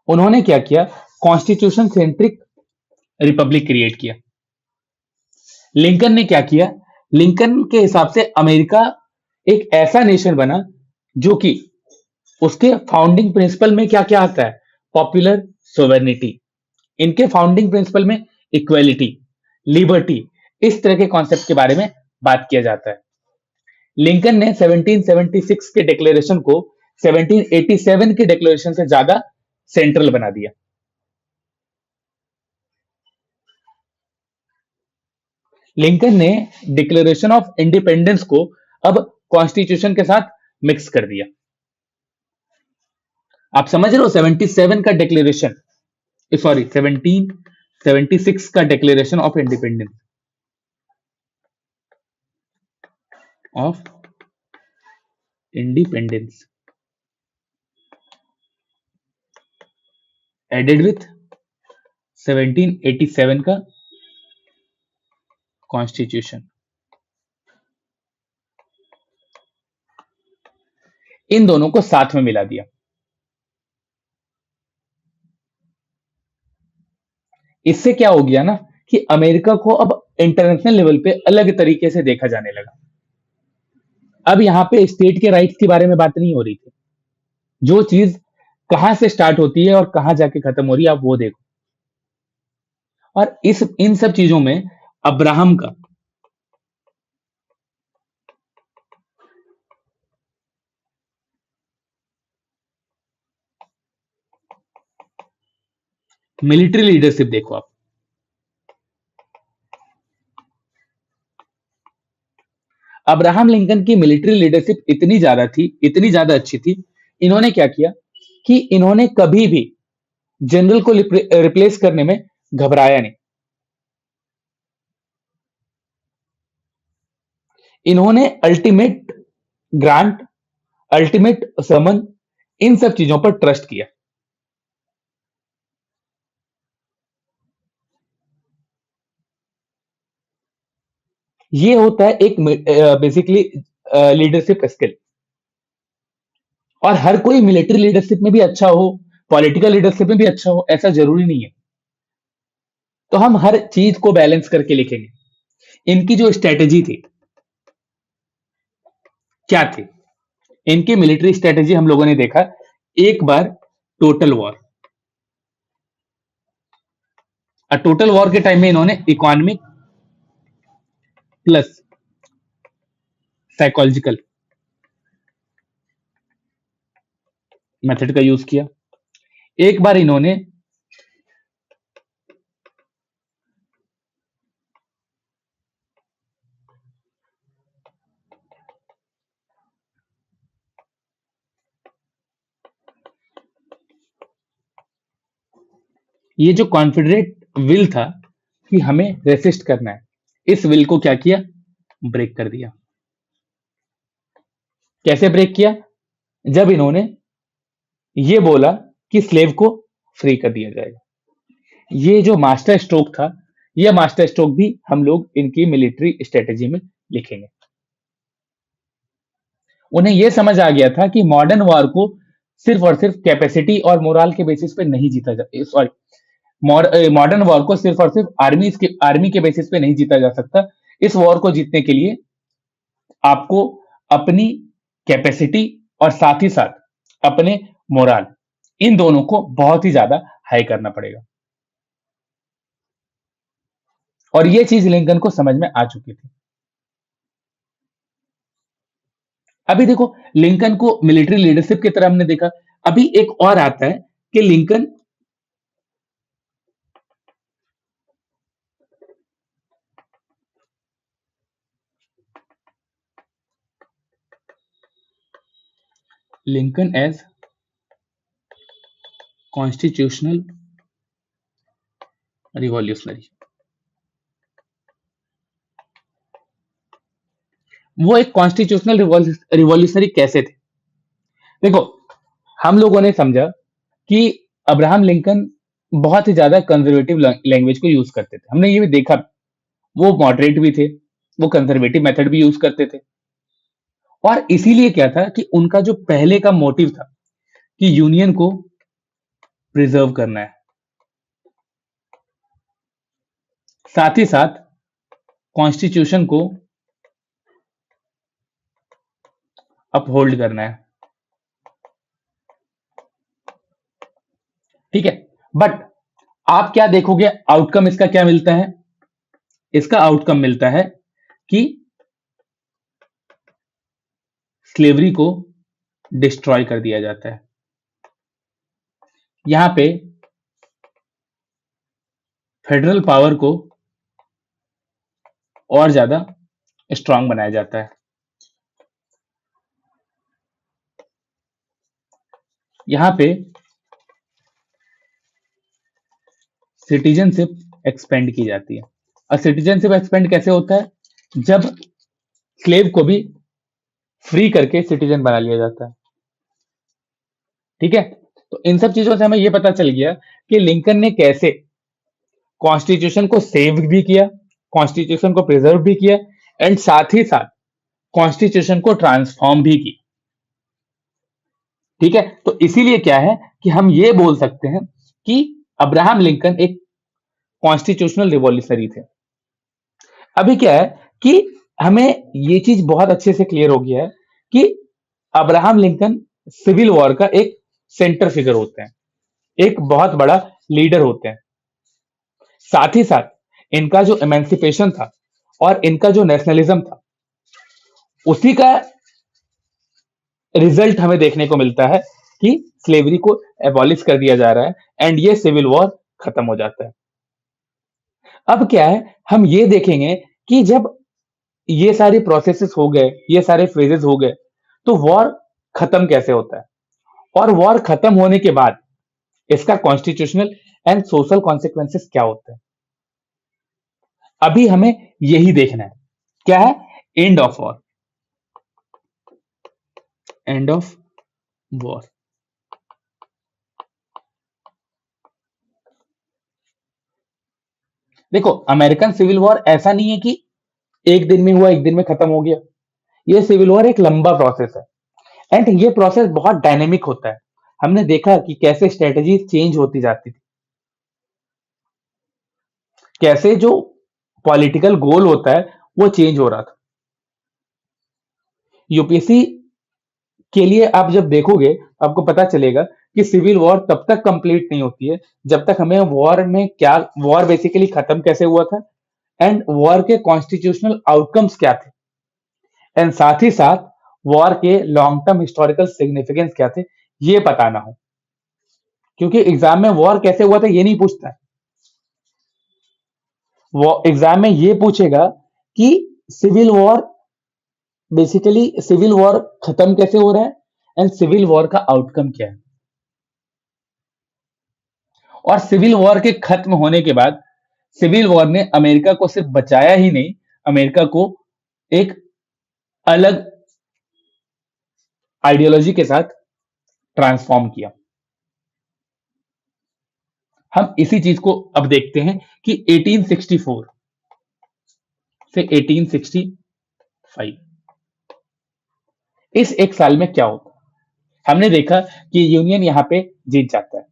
उन्होंने क्या किया? कॉन्स्टिट्यूशन सेंट्रिक रिपब्लिक क्रिएट किया। लिंकन ने क्या किया? लिंकन के हिसाब से अमेरिका एक ऐसा नेशन बना जो कि उसके फाउंडिंग प्रिंसिपल में क्या क्या आता है? पॉपुलर सोवेरेनिटी, इनके फाउंडिंग प्रिंसिपल में इक्वेलिटी, लिबर्टी, इस तरह के कॉन्सेप्ट के बारे में बात किया जाता है। लिंकन ने 1776 के डिक्लेरेशन को 1787 के डिक्लेरेशन से ज्यादा सेंट्रल बना दिया। लिंकन ने डिक्लेरेशन ऑफ इंडिपेंडेंस को अब कॉन्स्टिट्यूशन के साथ मिक्स कर दिया। आप समझ रहे हो? 77 का डिक्लेरेशन, सॉरी 1776 का declaration of independence added with 1787 का कॉन्स्टिट्यूशन, इन दोनों को साथ में मिला दिया। इससे क्या हो गया ना कि अमेरिका को अब इंटरनेशनल लेवल पे अलग तरीके से देखा जाने लगा। अब यहाँ पे स्टेट के राइट्स के बारे में बात नहीं हो रही थी। जो चीज कहाँ से स्टार्ट होती है और कहाँ जाके खत्म हो रही है, आप वो देखो। और इस इन सब चीजों में अब्राहम का मिलिट्री लीडरशिप देखो आप। अब्राहम लिंकन की मिलिट्री लीडरशिप इतनी ज्यादा थी, इतनी ज्यादा अच्छी थी, इन्होंने क्या किया कि इन्होंने कभी भी जनरल को रिप्लेस करने में घबराया नहीं। इन्होंने अल्टीमेट ग्रांट, अल्टीमेट समन, इन सब चीजों पर ट्रस्ट किया। ये होता है एक बेसिकली लीडरशिप स्किल। और हर कोई मिलिट्री लीडरशिप में भी अच्छा हो, पॉलिटिकल लीडरशिप में भी अच्छा हो, ऐसा जरूरी नहीं है। तो हम हर चीज को बैलेंस करके लिखेंगे। इनकी जो स्ट्रेटेजी थी, क्या थी? इनकी मिलिट्री स्ट्रेटेजी हम लोगों ने देखा, एक बार टोटल वॉर। और टोटल वॉर के टाइम में इन्होंने इकोनॉमिक प्लस साइकोलॉजिकल मेथड का यूज किया। एक बार इन्होंने ये जो कॉन्फिडरेट विल था कि हमें रेसिस्ट करना है, इस विल को क्या किया? ब्रेक कर दिया। कैसे ब्रेक किया? जब इन्होंने ये बोला कि स्लेव को फ्री कर दिया जाएगा। ये जो मास्टर स्ट्रोक था, ये मास्टर स्ट्रोक भी हम लोग इनकी मिलिट्री स्ट्रेटेजी में लिखेंगे। उन्हें यह समझ आ गया था कि मॉडर्न वॉर को सिर्फ और सिर्फ कैपेसिटी और मोरल के बेसिस पे नहीं जीता जा, सॉरी, मॉडर्न वॉर को सिर्फ और सिर्फ आर्मी के बेसिस पे नहीं जीता जा सकता। इस वॉर को जीतने के लिए आपको अपनी कैपेसिटी और साथ ही साथ अपने मोरल, इन दोनों को बहुत ही ज्यादा हाई करना पड़ेगा। और यह चीज लिंकन को समझ में आ चुकी थी। अभी देखो, लिंकन को मिलिट्री लीडरशिप की तरह हमने देखा। अभी एक और आता है कि Lincoln Lincoln as constitutional revolutionary. वो एक कॉन्स्टिट्यूशनल रिवॉल्यूशनरी कैसे थे? देखो, हम लोगों ने समझा कि अब्राहम लिंकन बहुत ही ज्यादा कंजर्वेटिव लैंग्वेज को यूज करते थे। हमने ये भी देखा, वो मॉडरेट भी थे, वो कंजर्वेटिव मेथड भी यूज करते थे। और इसीलिए क्या था कि उनका जो पहले का मोटिव था कि यूनियन को प्रिजर्व करना है, साथ ही साथ कॉन्स्टिट्यूशन को अपहोल्ड करना है। ठीक है, बट आप क्या देखोगे? आउटकम इसका क्या मिलता है? इसका आउटकम मिलता है कि स्लेवरी को डिस्ट्रॉय कर दिया जाता है। यहां पे फेडरल पावर को और ज्यादा स्ट्रांग बनाया जाता है। यहां पे सिटीजनशिप एक्सपेंड की जाती है। और सिटीजनशिप एक्सपेंड कैसे होता है? जब स्लेव को भी फ्री करके सिटीजन बना लिया जाता है। ठीक है, तो इन सब चीजों से हमें यह पता चल गया कि लिंकन ने कैसे कॉन्स्टिट्यूशन को सेव भी किया, कॉन्स्टिट्यूशन को प्रिजर्व भी किया, एंड साथ ही साथ कॉन्स्टिट्यूशन को ट्रांसफॉर्म भी की। ठीक है, तो इसीलिए क्या है कि हम ये बोल सकते हैं कि अब्राहम लिंकन एक कॉन्स्टिट्यूशनल रिवॉल्यूशनरी थे। अभी क्या है कि हमें ये चीज बहुत अच्छे से क्लियर हो गया है कि अब्राहम लिंकन सिविल वॉर का एक सेंटर फिगर होते हैं, एक बहुत बड़ा लीडर होते हैं। साथ ही साथ इनका जो एमेंसिपेशन था और इनका जो नेशनलिज्म था, उसी का रिजल्ट हमें देखने को मिलता है कि स्लेवरी को एबॉलिश कर दिया जा रहा है एंड ये सिविल वॉर खत्म हो जाता है। अब क्या है, हम ये देखेंगे कि जब ये सारी प्रोसेसेस हो गए, ये सारे फेजेस हो गए, तो वॉर खत्म कैसे होता है, और वॉर खत्म होने के बाद इसका कॉन्स्टिट्यूशनल एंड सोशल कॉन्सिक्वेंसेस क्या होते हैं। अभी हमें यही देखना है। क्या है? End of war. End of war. देखो, अमेरिकन सिविल वॉर ऐसा नहीं है कि एक दिन में हुआ, एक दिन में खत्म हो गया। ये सिविल वॉर एक लंबा प्रोसेस है एंड ये प्रोसेस बहुत डायनेमिक होता है। हमने देखा कि कैसे स्ट्रेटेजी चेंज होती जाती थी, कैसे जो पॉलिटिकल गोल होता है वो चेंज हो रहा था। यूपीएससी के लिए आप जब देखोगे, आपको पता चलेगा कि सिविल वॉर तब तक कंप्लीट नहीं होती है जब तक हमें वॉर में क्या, वॉर बेसिकली खत्म कैसे हुआ था एंड वॉर के कॉन्स्टिट्यूशनल आउटकम्स क्या थे, एंड साथ ही साथ वॉर के लॉन्ग टर्म हिस्टोरिकल सिग्निफिकेंस क्या थे, ये पता ना हो। क्योंकि एग्जाम में वॉर कैसे हुआ था ये नहीं पूछता है। वो एग्जाम में ये पूछेगा कि civil war, basically civil war खत्म कैसे हो रहा है एंड सिविल वॉर का आउटकम क्या है। और सिविल वॉर के खत्म होने के बाद सिविल वॉर ने अमेरिका को सिर्फ बचाया ही नहीं, अमेरिका को एक अलग आइडियोलॉजी के साथ ट्रांसफॉर्म किया। हम इसी चीज को अब देखते हैं कि 1864 से 1865 इस एक साल में क्या होता है। हमने देखा कि यूनियन यहां पे जीत जाता है।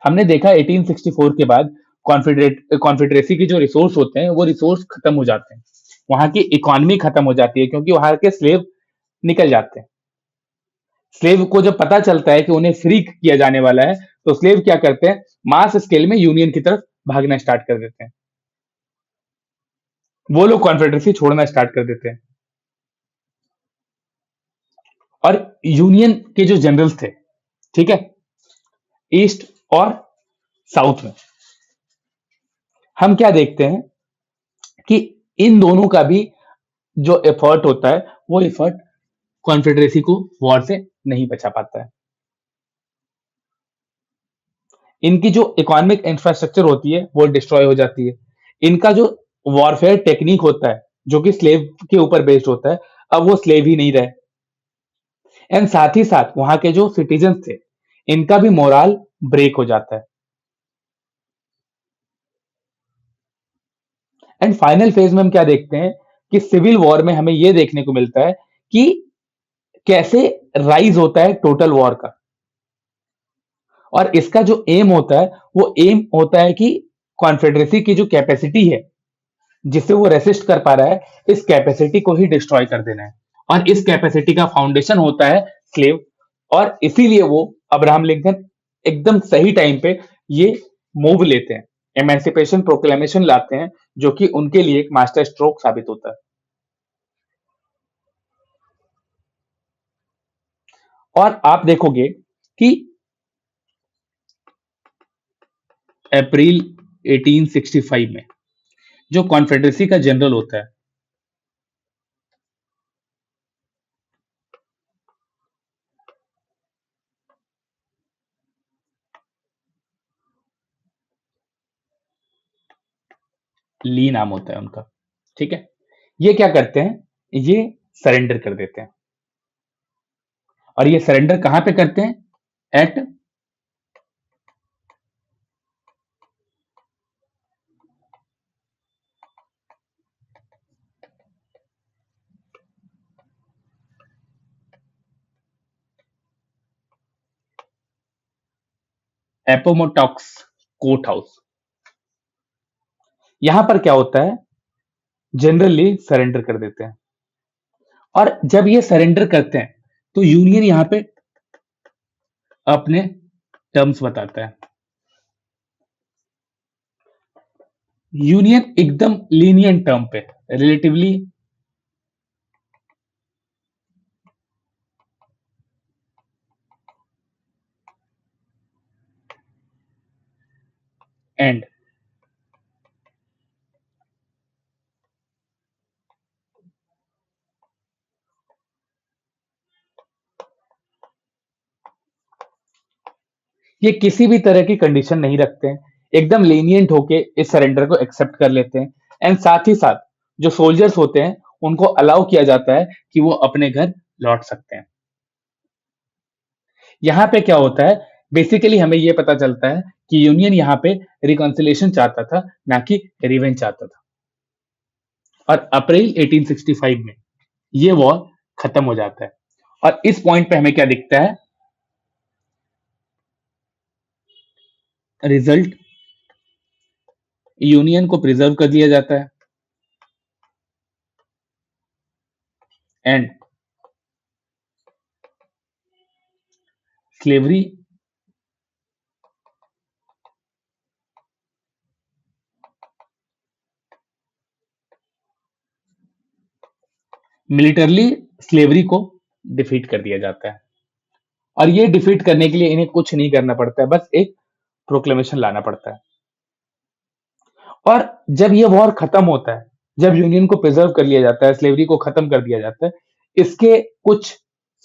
हमने देखा 1864 के बाद कॉन्फेडरेसी की जो रिसोर्स होते हैं वो रिसोर्स खत्म हो जाते हैं, वहां की इकोनॉमी खत्म हो जाती है क्योंकि वहां के स्लेव निकल जाते हैं। स्लेव को जब पता चलता है कि उन्हें फ्री किया जाने वाला है, तो स्लेव क्या करते हैं, मास स्केल में यूनियन की तरफ भागना स्टार्ट कर देते हैं। वो लोग कॉन्फेडरेसी छोड़ना स्टार्ट कर देते हैं। और यूनियन के जो जनरल्स थे, ठीक है, ईस्ट और साउथ में, हम क्या देखते हैं कि इन दोनों का भी जो एफर्ट होता है वो एफर्ट कॉन्फेडरेसी को वॉर से नहीं बचा पाता है। इनकी जो इकोनॉमिक इंफ्रास्ट्रक्चर होती है वो डिस्ट्रॉय हो जाती है। इनका जो वॉरफेयर टेक्निक होता है जो कि स्लेव के ऊपर बेस्ड होता है, अब वो स्लेव ही नहीं रहे। एंड साथ ही साथ वहां के जो सिटीजन थे, इनका भी मोरल ब्रेक हो जाता है। एंड फाइनल फेज में हम क्या देखते हैं कि सिविल वॉर में हमें यह देखने को मिलता है कि कैसे राइज होता है टोटल वॉर का। और इसका जो एम होता है वो एम होता है कि कॉन्फेडरेसी की जो कैपेसिटी है जिससे वो रेसिस्ट कर पा रहा है, इस कैपेसिटी को ही डिस्ट्रॉय कर देना है। और इस कैपेसिटी का फाउंडेशन होता है स्लेव। और इसीलिए वो अब्राहम लिंकन एकदम सही टाइम पे ये मूव लेते हैं, एमेंसिपेशन प्रोक्लेमेशन लाते हैं, जो कि उनके लिए एक मास्टर स्ट्रोक साबित होता है। और आप देखोगे कि अप्रैल 1865 में जो कॉन्फेडरेसी का जनरल होता है, ली नाम होता है उनका, ठीक है, ये क्या करते हैं, ये सरेंडर कर देते हैं। और ये सरेंडर कहां पे करते हैं, एट एपोमोटॉक्स कोर्ट हाउस। यहां पर क्या होता है, जनरली सरेंडर कर देते हैं। और जब ये सरेंडर करते हैं तो यूनियन यहां पे अपने टर्म्स बताता है। यूनियन एकदम लीनियंट टर्म पे, रिलेटिवली एंड। ये किसी भी तरह की कंडीशन नहीं रखते हैं, एकदम लीनियंट होके इस सरेंडर को एक्सेप्ट कर लेते हैं। एंड साथ ही साथ जो सोल्जर्स होते हैं उनको अलाउ किया जाता है कि वो अपने घर लौट सकते हैं। यहाँ पे क्या होता है, बेसिकली हमें ये पता चलता है कि यूनियन यहाँ पे रिकॉन्सिलेशन चाहता था, ना कि रिवेंज चाहता था। और अप्रैल 1865 में ये वॉर खत्म हो जाता है। और इस पॉइंट पे हमें क्या दिखता है, रिजल्ट यूनियन को प्रिजर्व कर दिया जाता है। एंड स्लेवरी मिलिटरली स्लेवरी को डिफीट कर दिया जाता है। और ये डिफीट करने के लिए इन्हें कुछ नहीं करना पड़ता है, बस एक प्रोक्लेमेशन लाना पड़ता है। और जब ये वॉर खत्म होता है, जब यूनियन को प्रिजर्व कर लिया जाता है, स्लेवरी को खत्म कर दिया जाता है, इसके कुछ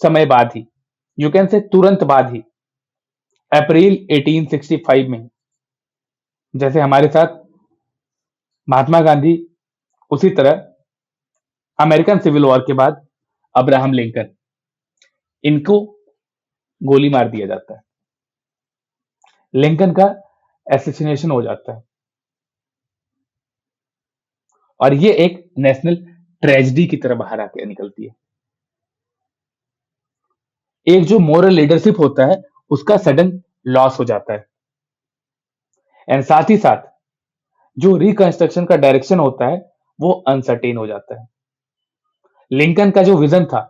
समय बाद ही, यू कैन से तुरंत बाद ही, अप्रैल 1865 में, जैसे हमारे साथ महात्मा गांधी, उसी तरह अमेरिकन सिविल वॉर के बाद अब्राहम लिंकन, इनको गोली मार दिया जाता है। लिंकन का एसेसिनेशन हो जाता है। और ये एक नेशनल ट्रेजेडी की तरह बाहर आके निकलती है। एक जो मोरल लीडरशिप होता है उसका सडन लॉस हो जाता है। एंड साथ ही साथ जो रिकंस्ट्रक्शन का डायरेक्शन होता है वो अनसर्टेन हो जाता है। लिंकन का जो विजन था,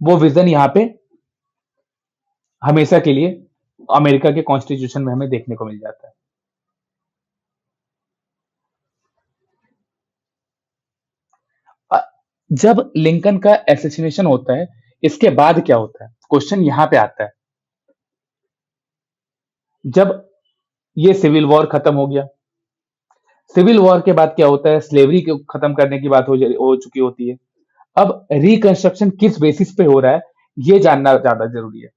वो विजन यहाँ पे हमेशा के लिए अमेरिका के कॉन्स्टिट्यूशन में हमें देखने को मिल जाता है। अ, जब लिंकन का एसेसिनेशन होता है, इसके बाद क्या होता है, क्वेश्चन यहाँ पे आता है। जब ये सिविल वॉर खत्म हो गया, सिविल वॉर के बाद क्या होता है, स्लेवरी को खत्म करने की बात हो चुकी होती है। अब रिकंस्ट्रक्शन किस बेसिस पे हो रहा है, ये जानना ज्यादा जरूरी है।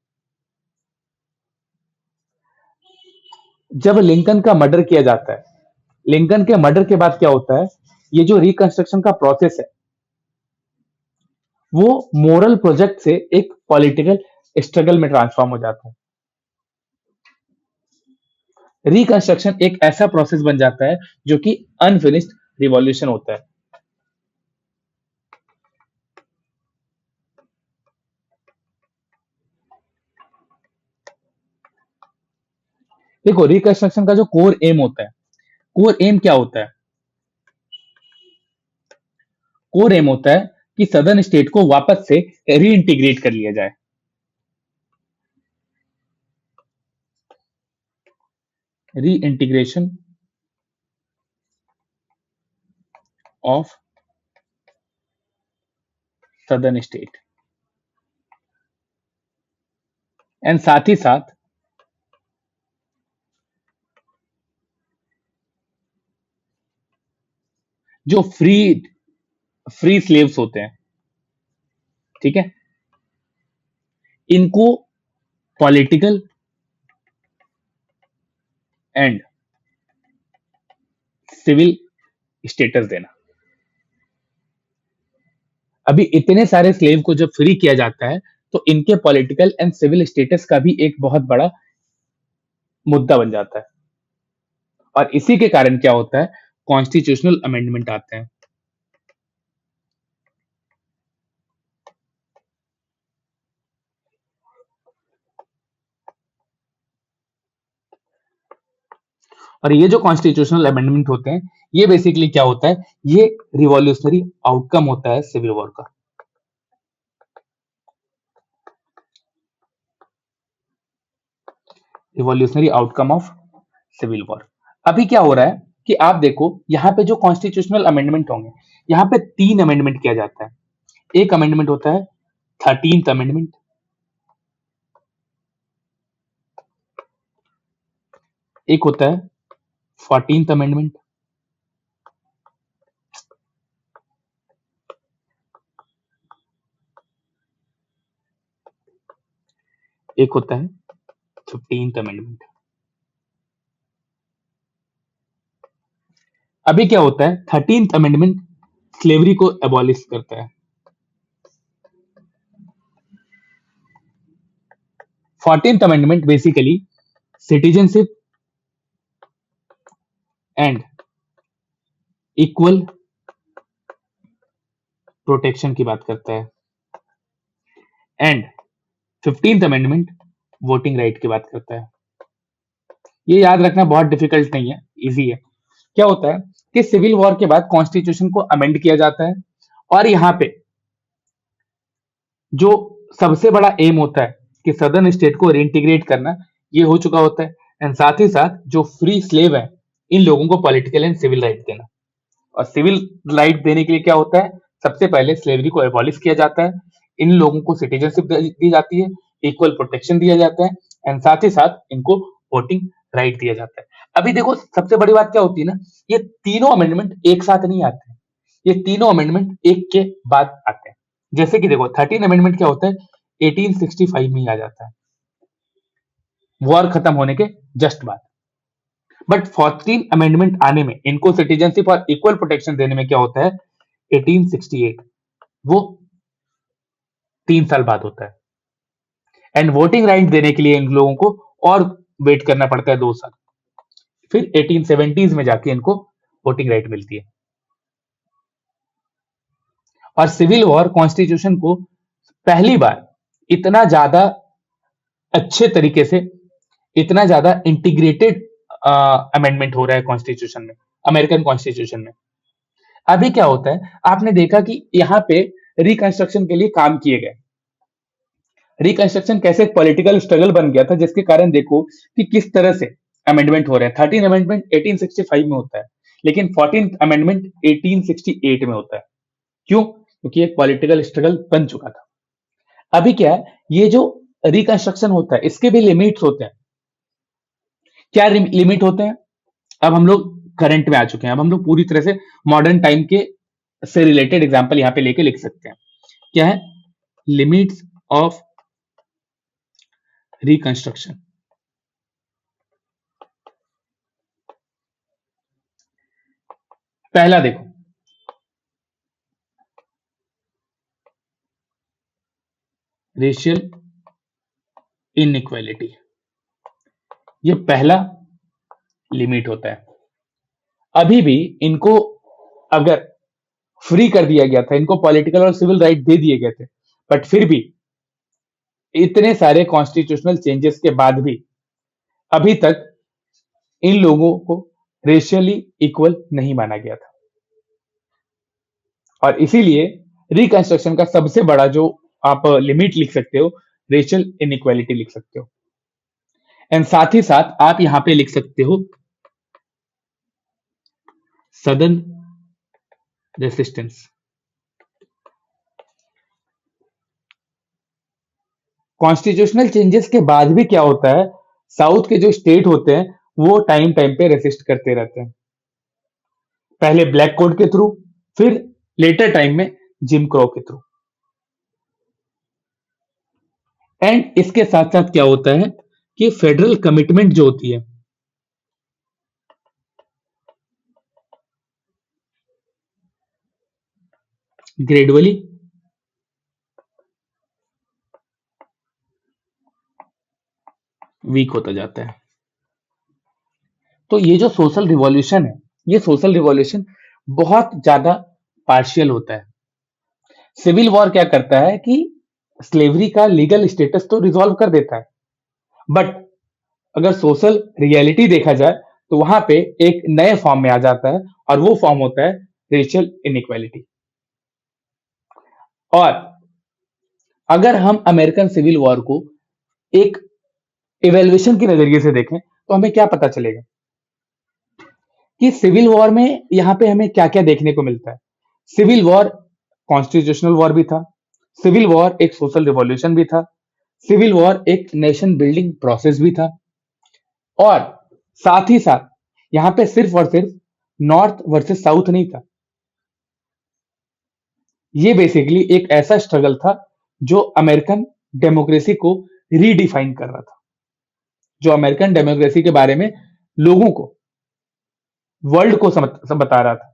जब लिंकन का मर्डर किया जाता है, लिंकन के मर्डर के बाद क्या होता है, ये जो रिकंस्ट्रक्शन का प्रोसेस है वो मोरल प्रोजेक्ट से एक पॉलिटिकल स्ट्रगल में ट्रांसफॉर्म हो जाता है। रिकंस्ट्रक्शन एक ऐसा प्रोसेस बन जाता है जो कि अनफिनिश्ड रिवॉल्यूशन होता है। देखो, रिकंस्ट्रक्शन का जो कोर एम होता है, कोर एम क्या होता है, कोर एम होता है कि सदर्न स्टेट को वापस से रीइंटीग्रेट कर लिया जाए। Reintegration of southern state. And साथ ही साथ जो फ्री स्लेव्स होते हैं, ठीक है, इनको पॉलिटिकल एंड सिविल स्टेटस देना। अभी इतने सारे स्लेव को जब फ्री किया जाता है तो इनके पॉलिटिकल एंड सिविल स्टेटस का भी एक बहुत बड़ा मुद्दा बन जाता है। और इसी के कारण क्या होता है, कॉन्स्टिट्यूशनल अमेंडमेंट आते हैं। और ये जो कॉन्स्टिट्यूशनल अमेंडमेंट होते हैं, ये बेसिकली क्या होता है, ये रिवॉल्यूशनरी आउटकम होता है सिविल वॉर का। Revolutionary outcome of civil war. अभी क्या हो रहा है कि आप देखो यहाँ पे जो कॉन्स्टिट्यूशनल अमेंडमेंट होंगे, यहाँ पे 3 अमेंडमेंट किया जाता है। एक अमेंडमेंट होता है 13th अमेंडमेंट, एक होता है 14th अमेंडमेंट, एक होता है 15th अमेंडमेंट। अभी क्या होता है, 13th अमेंडमेंट स्लेवरी को एबॉलिश करता है। 14th amendment basically citizenship and equal protection की बात करता है। And 15th amendment voting right की बात करता है। ये याद रखना बहुत डिफिकल्ट नहीं है, इजी है। क्या होता है कि सिविल वॉर के बाद कॉन्स्टिट्यूशन को अमेंड किया जाता है, और यहाँ पे जो सबसे बड़ा एम होता है कि सदर्न स्टेट को रेइंटीग्रेट करना, ये हो चुका होता है। एंड साथ ही साथ जो फ्री स्लेव है, इन लोगों को पॉलिटिकल एंड सिविल राइट देना। और सिविल राइट देने के लिए क्या होता है, सबसे पहले स्लेवरी को एबॉलिश किया जाता है, इन लोगों को सिटीजनशिप दी जाती है, इक्वल प्रोटेक्शन दिया जाता है, एंड साथ ही साथ इनको वोटिंग राइट दिया जाता है। अभी देखो सबसे बड़ी बात क्या होती है ना, ये तीनों अमेंडमेंट एक साथ नहीं आते हैं, ये तीनों अमेंडमेंट एक के बाद आते हैं। जैसे कि देखो 13 अमेंडमेंट क्या होता है, 1865 में ही आ जाता है, वॉर खत्म होने के जस्ट बाद। बट 14 अमेंडमेंट आने में, इनको सिटीजनशिप और इक्वल प्रोटेक्शन देने में क्या होता है, 1868, वो 3 साल बाद होता है। एंड वोटिंग राइट देने के लिए इन लोगों को और वेट करना पड़ता है 2 साल, फिर 1870s में जाके इनको वोटिंग राइट मिलती है। और सिविल वॉर कॉन्स्टिट्यूशन को पहली बार इतना ज्यादा अच्छे तरीके से, इतना ज्यादा इंटीग्रेटेड अमेंडमेंट हो रहा है कॉन्स्टिट्यूशन में, अमेरिकन कॉन्स्टिट्यूशन में। अभी क्या होता है, आपने देखा कि यहाँ पे रिकंस्ट्रक्शन के लिए काम किए गए। रिकंस्ट्रक्शन कैसे एक पॉलिटिकल स्ट्रगल बन गया था, जिसके कारण देखो कि किस तरह से अमेंडमेंट हो रहे हैं। 13 अमेंडमेंट 1865 में होता है, लेकिन 14th अमेंडमेंट 1868 में होता है। क्यों? क्योंकि एक पॉलिटिकल स्ट्रगल बन चुका था। अभी क्या है, ये जो रिकंस्ट्रक्शन होता है, इसके भी लिमिट्स होते हैं। क्या लिमिट होते हैं, अब हम लोग करंट में आ चुके हैं, अब हम लोग पूरी तरह से मॉडर्न टाइम के से रिलेटेड एग्जांपल यहां पे लेके लिख सकते हैं। क्या है, लिमिट्स ऑफ रिकंस्ट्रक्शन। पहला देखो, रेशियल इनइक्वालिटी, ये पहला लिमिट होता है। अभी भी इनको अगर फ्री कर दिया गया था, इनको पॉलिटिकल और सिविल राइट दे दिए गए थे, बट फिर भी इतने सारे कॉन्स्टिट्यूशनल चेंजेस के बाद भी अभी तक इन लोगों को रेशियली इक्वल नहीं माना गया था। और इसीलिए रिकंस्ट्रक्शन का सबसे बड़ा जो आप लिमिट लिख सकते हो, रेशियल इनइक्वालिटी लिख सकते हो। एंड साथ ही साथ आप यहां पे लिख सकते हो सदर्न रेसिस्टेंस। कॉन्स्टिट्यूशनल चेंजेस के बाद भी क्या होता है, साउथ के जो स्टेट होते हैं वो टाइम टाइम पे रेसिस्ट करते रहते हैं, पहले ब्लैक कोड के थ्रू, फिर लेटर टाइम में जिम क्रो के थ्रू। एंड इसके साथ साथ क्या होता है कि फेडरल कमिटमेंट जो होती है, ग्रेजुअली वीक होता जाता है। तो ये जो सोशल रिवॉल्यूशन है, ये सोशल रिवॉल्यूशन बहुत ज्यादा पार्शियल होता है। सिविल वॉर क्या करता है कि स्लेवरी का लीगल स्टेटस तो रिजॉल्व कर देता है, बट अगर सोशल रियलिटी देखा जाए तो वहां पे एक नए फॉर्म में आ जाता है और वो फॉर्म होता है रेशियल इनइक्वालिटी। और अगर हम अमेरिकन सिविल वॉर को एक इवेल्युएशन के नजरिए से देखें तो हमें क्या पता चलेगा कि सिविल वॉर में यहाँ पे हमें क्या क्या देखने को मिलता है। सिविल वॉर कॉन्स्टिट्यूशनल वॉर भी था, सिविल वॉर एक सोशल रिवॉल्यूशन भी था, सिविल वॉर एक नेशन बिल्डिंग प्रोसेस भी था, और साथ ही साथ यहाँ पे सिर्फ और सिर्फ नॉर्थ वर्सेस साउथ नहीं था। ये बेसिकली एक ऐसा स्ट्रगल था जो अमेरिकन डेमोक्रेसी को रीडिफाइन कर रहा था, जो अमेरिकन डेमोक्रेसी के बारे में लोगों को, वर्ल्ड को बता रहा था।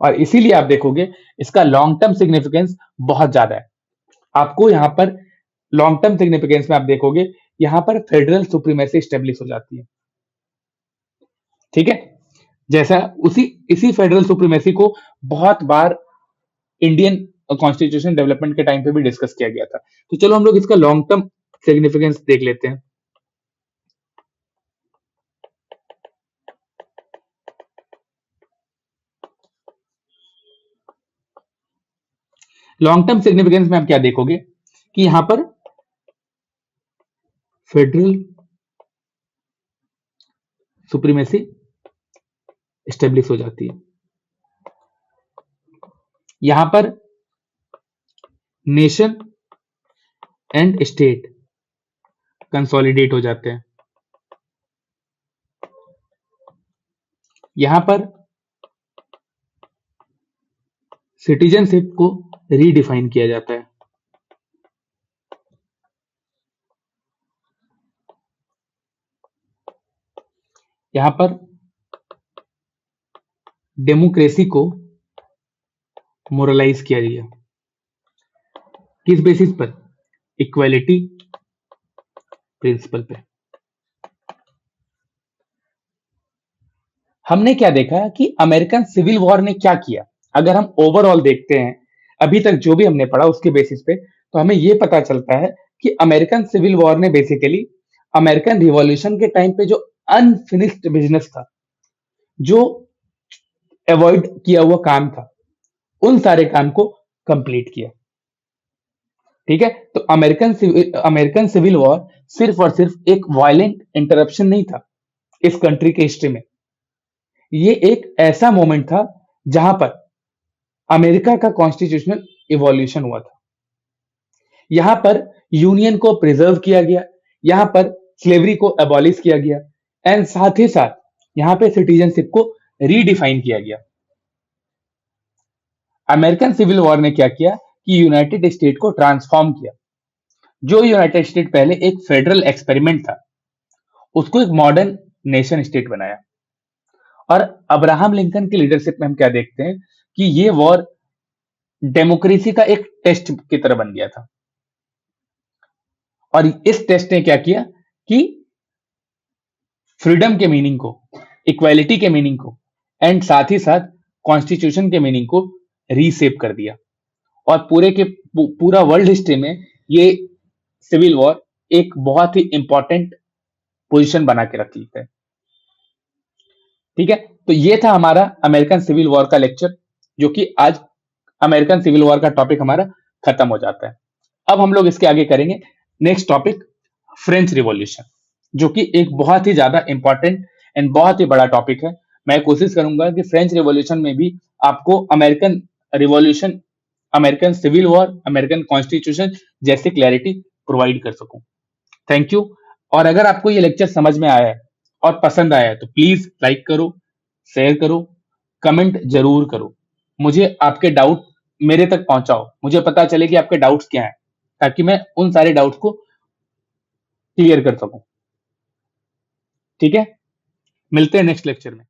और इसीलिए आप देखोगे इसका लॉन्ग टर्म सिग्निफिकेंस बहुत ज्यादा है। आपको यहाँ पर लॉन्ग टर्म सिग्निफिकेंस में आप देखोगे यहाँ पर फेडरल सुप्रीमेसी स्टेब्लिश हो जाती है। ठीक है, जैसा उसी इसी फेडरल सुप्रीमेसी को बहुत बार इंडियन कॉन्स्टिट्यूशन डेवलपमेंट के टाइम पे भी डिस्कस किया गया था। तो चलो हम लोग इसका लॉन्ग टर्म सिग्निफिकेंस देख लेते हैं। लॉन्ग टर्म सिग्निफिकेंस में आप क्या देखोगे कि यहां पर फेडरल सुप्रीमेसी स्टेब्लिश हो जाती है, यहां पर नेशन एंड स्टेट कंसोलिडेट हो जाते हैं, यहां पर सिटीजनशिप को रीडिफाइन किया जाता है, यहां पर डेमोक्रेसी को मोरलाइज किया गया। किस बेसिस पर? इक्वालिटी प्रिंसिपल पे। हमने क्या देखा कि अमेरिकन सिविल वॉर ने क्या किया। अगर हम ओवरऑल देखते हैं अभी तक जो भी हमने पढ़ा उसके बेसिस पे, तो हमें यह पता चलता है कि अमेरिकन सिविल वॉर ने बेसिकली अमेरिकन रिवॉल्यूशन के टाइम पे जो अनफिनिश्ड बिजनेस था, जो अवॉइड किया हुआ काम था, उन सारे काम को कंप्लीट किया। ठीक है, तो अमेरिकन सिविल वॉर सिर्फ और सिर्फ एक वायलेंट इंटरप्शन नहीं था इस कंट्री के हिस्ट्री में। ये एक ऐसा मोमेंट था जहां पर अमेरिका का कॉन्स्टिट्यूशनल इवोल्यूशन हुआ था। यहां पर यूनियन को प्रिजर्व किया गया, यहां पर स्लेवरी को एबॉलिश किया गया, एंड साथ ही साथ यहां पे सिटीजनशिप को रीडिफाइन किया गया। अमेरिकन सिविल वॉर ने क्या किया कि यूनाइटेड स्टेट को ट्रांसफॉर्म किया। जो यूनाइटेड स्टेट पहले एक फेडरल एक्सपेरिमेंट था, उसको एक मॉडर्न नेशन स्टेट बनाया। और अब्राहम लिंकन की लीडरशिप में हम क्या देखते हैं कि ये वॉर डेमोक्रेसी का एक टेस्ट की तरह बन गया था। और इस टेस्ट ने क्या किया कि फ्रीडम के मीनिंग को, इक्वालिटी के मीनिंग को, एंड साथ ही साथ कॉन्स्टिट्यूशन के मीनिंग को रीसेप कर दिया। और पूरा वर्ल्ड हिस्ट्री में ये सिविल वॉर एक बहुत ही इंपॉर्टेंट पोजीशन बना के रख लेते हैं। ठीक है, तो ये था हमारा अमेरिकन सिविल वॉर का लेक्चर, जो कि आज अमेरिकन सिविल वॉर का टॉपिक हमारा खत्म हो जाता है। अब हम लोग इसके आगे करेंगे नेक्स्ट टॉपिक, फ्रेंच रिवॉल्यूशन, जो कि एक बहुत ही ज्यादा इंपॉर्टेंट एंड बहुत ही बड़ा टॉपिक है। मैं कोशिश करूंगा कि फ्रेंच रिवॉल्यूशन में भी आपको American revolution, American civil war, American constitution जैसे क्लैरिटी प्रोवाइड कर सकूं। Thank you. और अगर आपको ये लेक्चर समझ में आया है और पसंद आया है तो प्लीज लाइक करो, शेयर करो, कमेंट जरूर करो। मुझे आपके डाउट मेरे तक पहुंचाओ, मुझे पता चले कि आपके डाउट्स क्या हैं, ताकि मैं उन सारे डाउट्स को क्लियर कर सकूं। ठीक है, मिलते हैं नेक्स्ट लेक्चर में।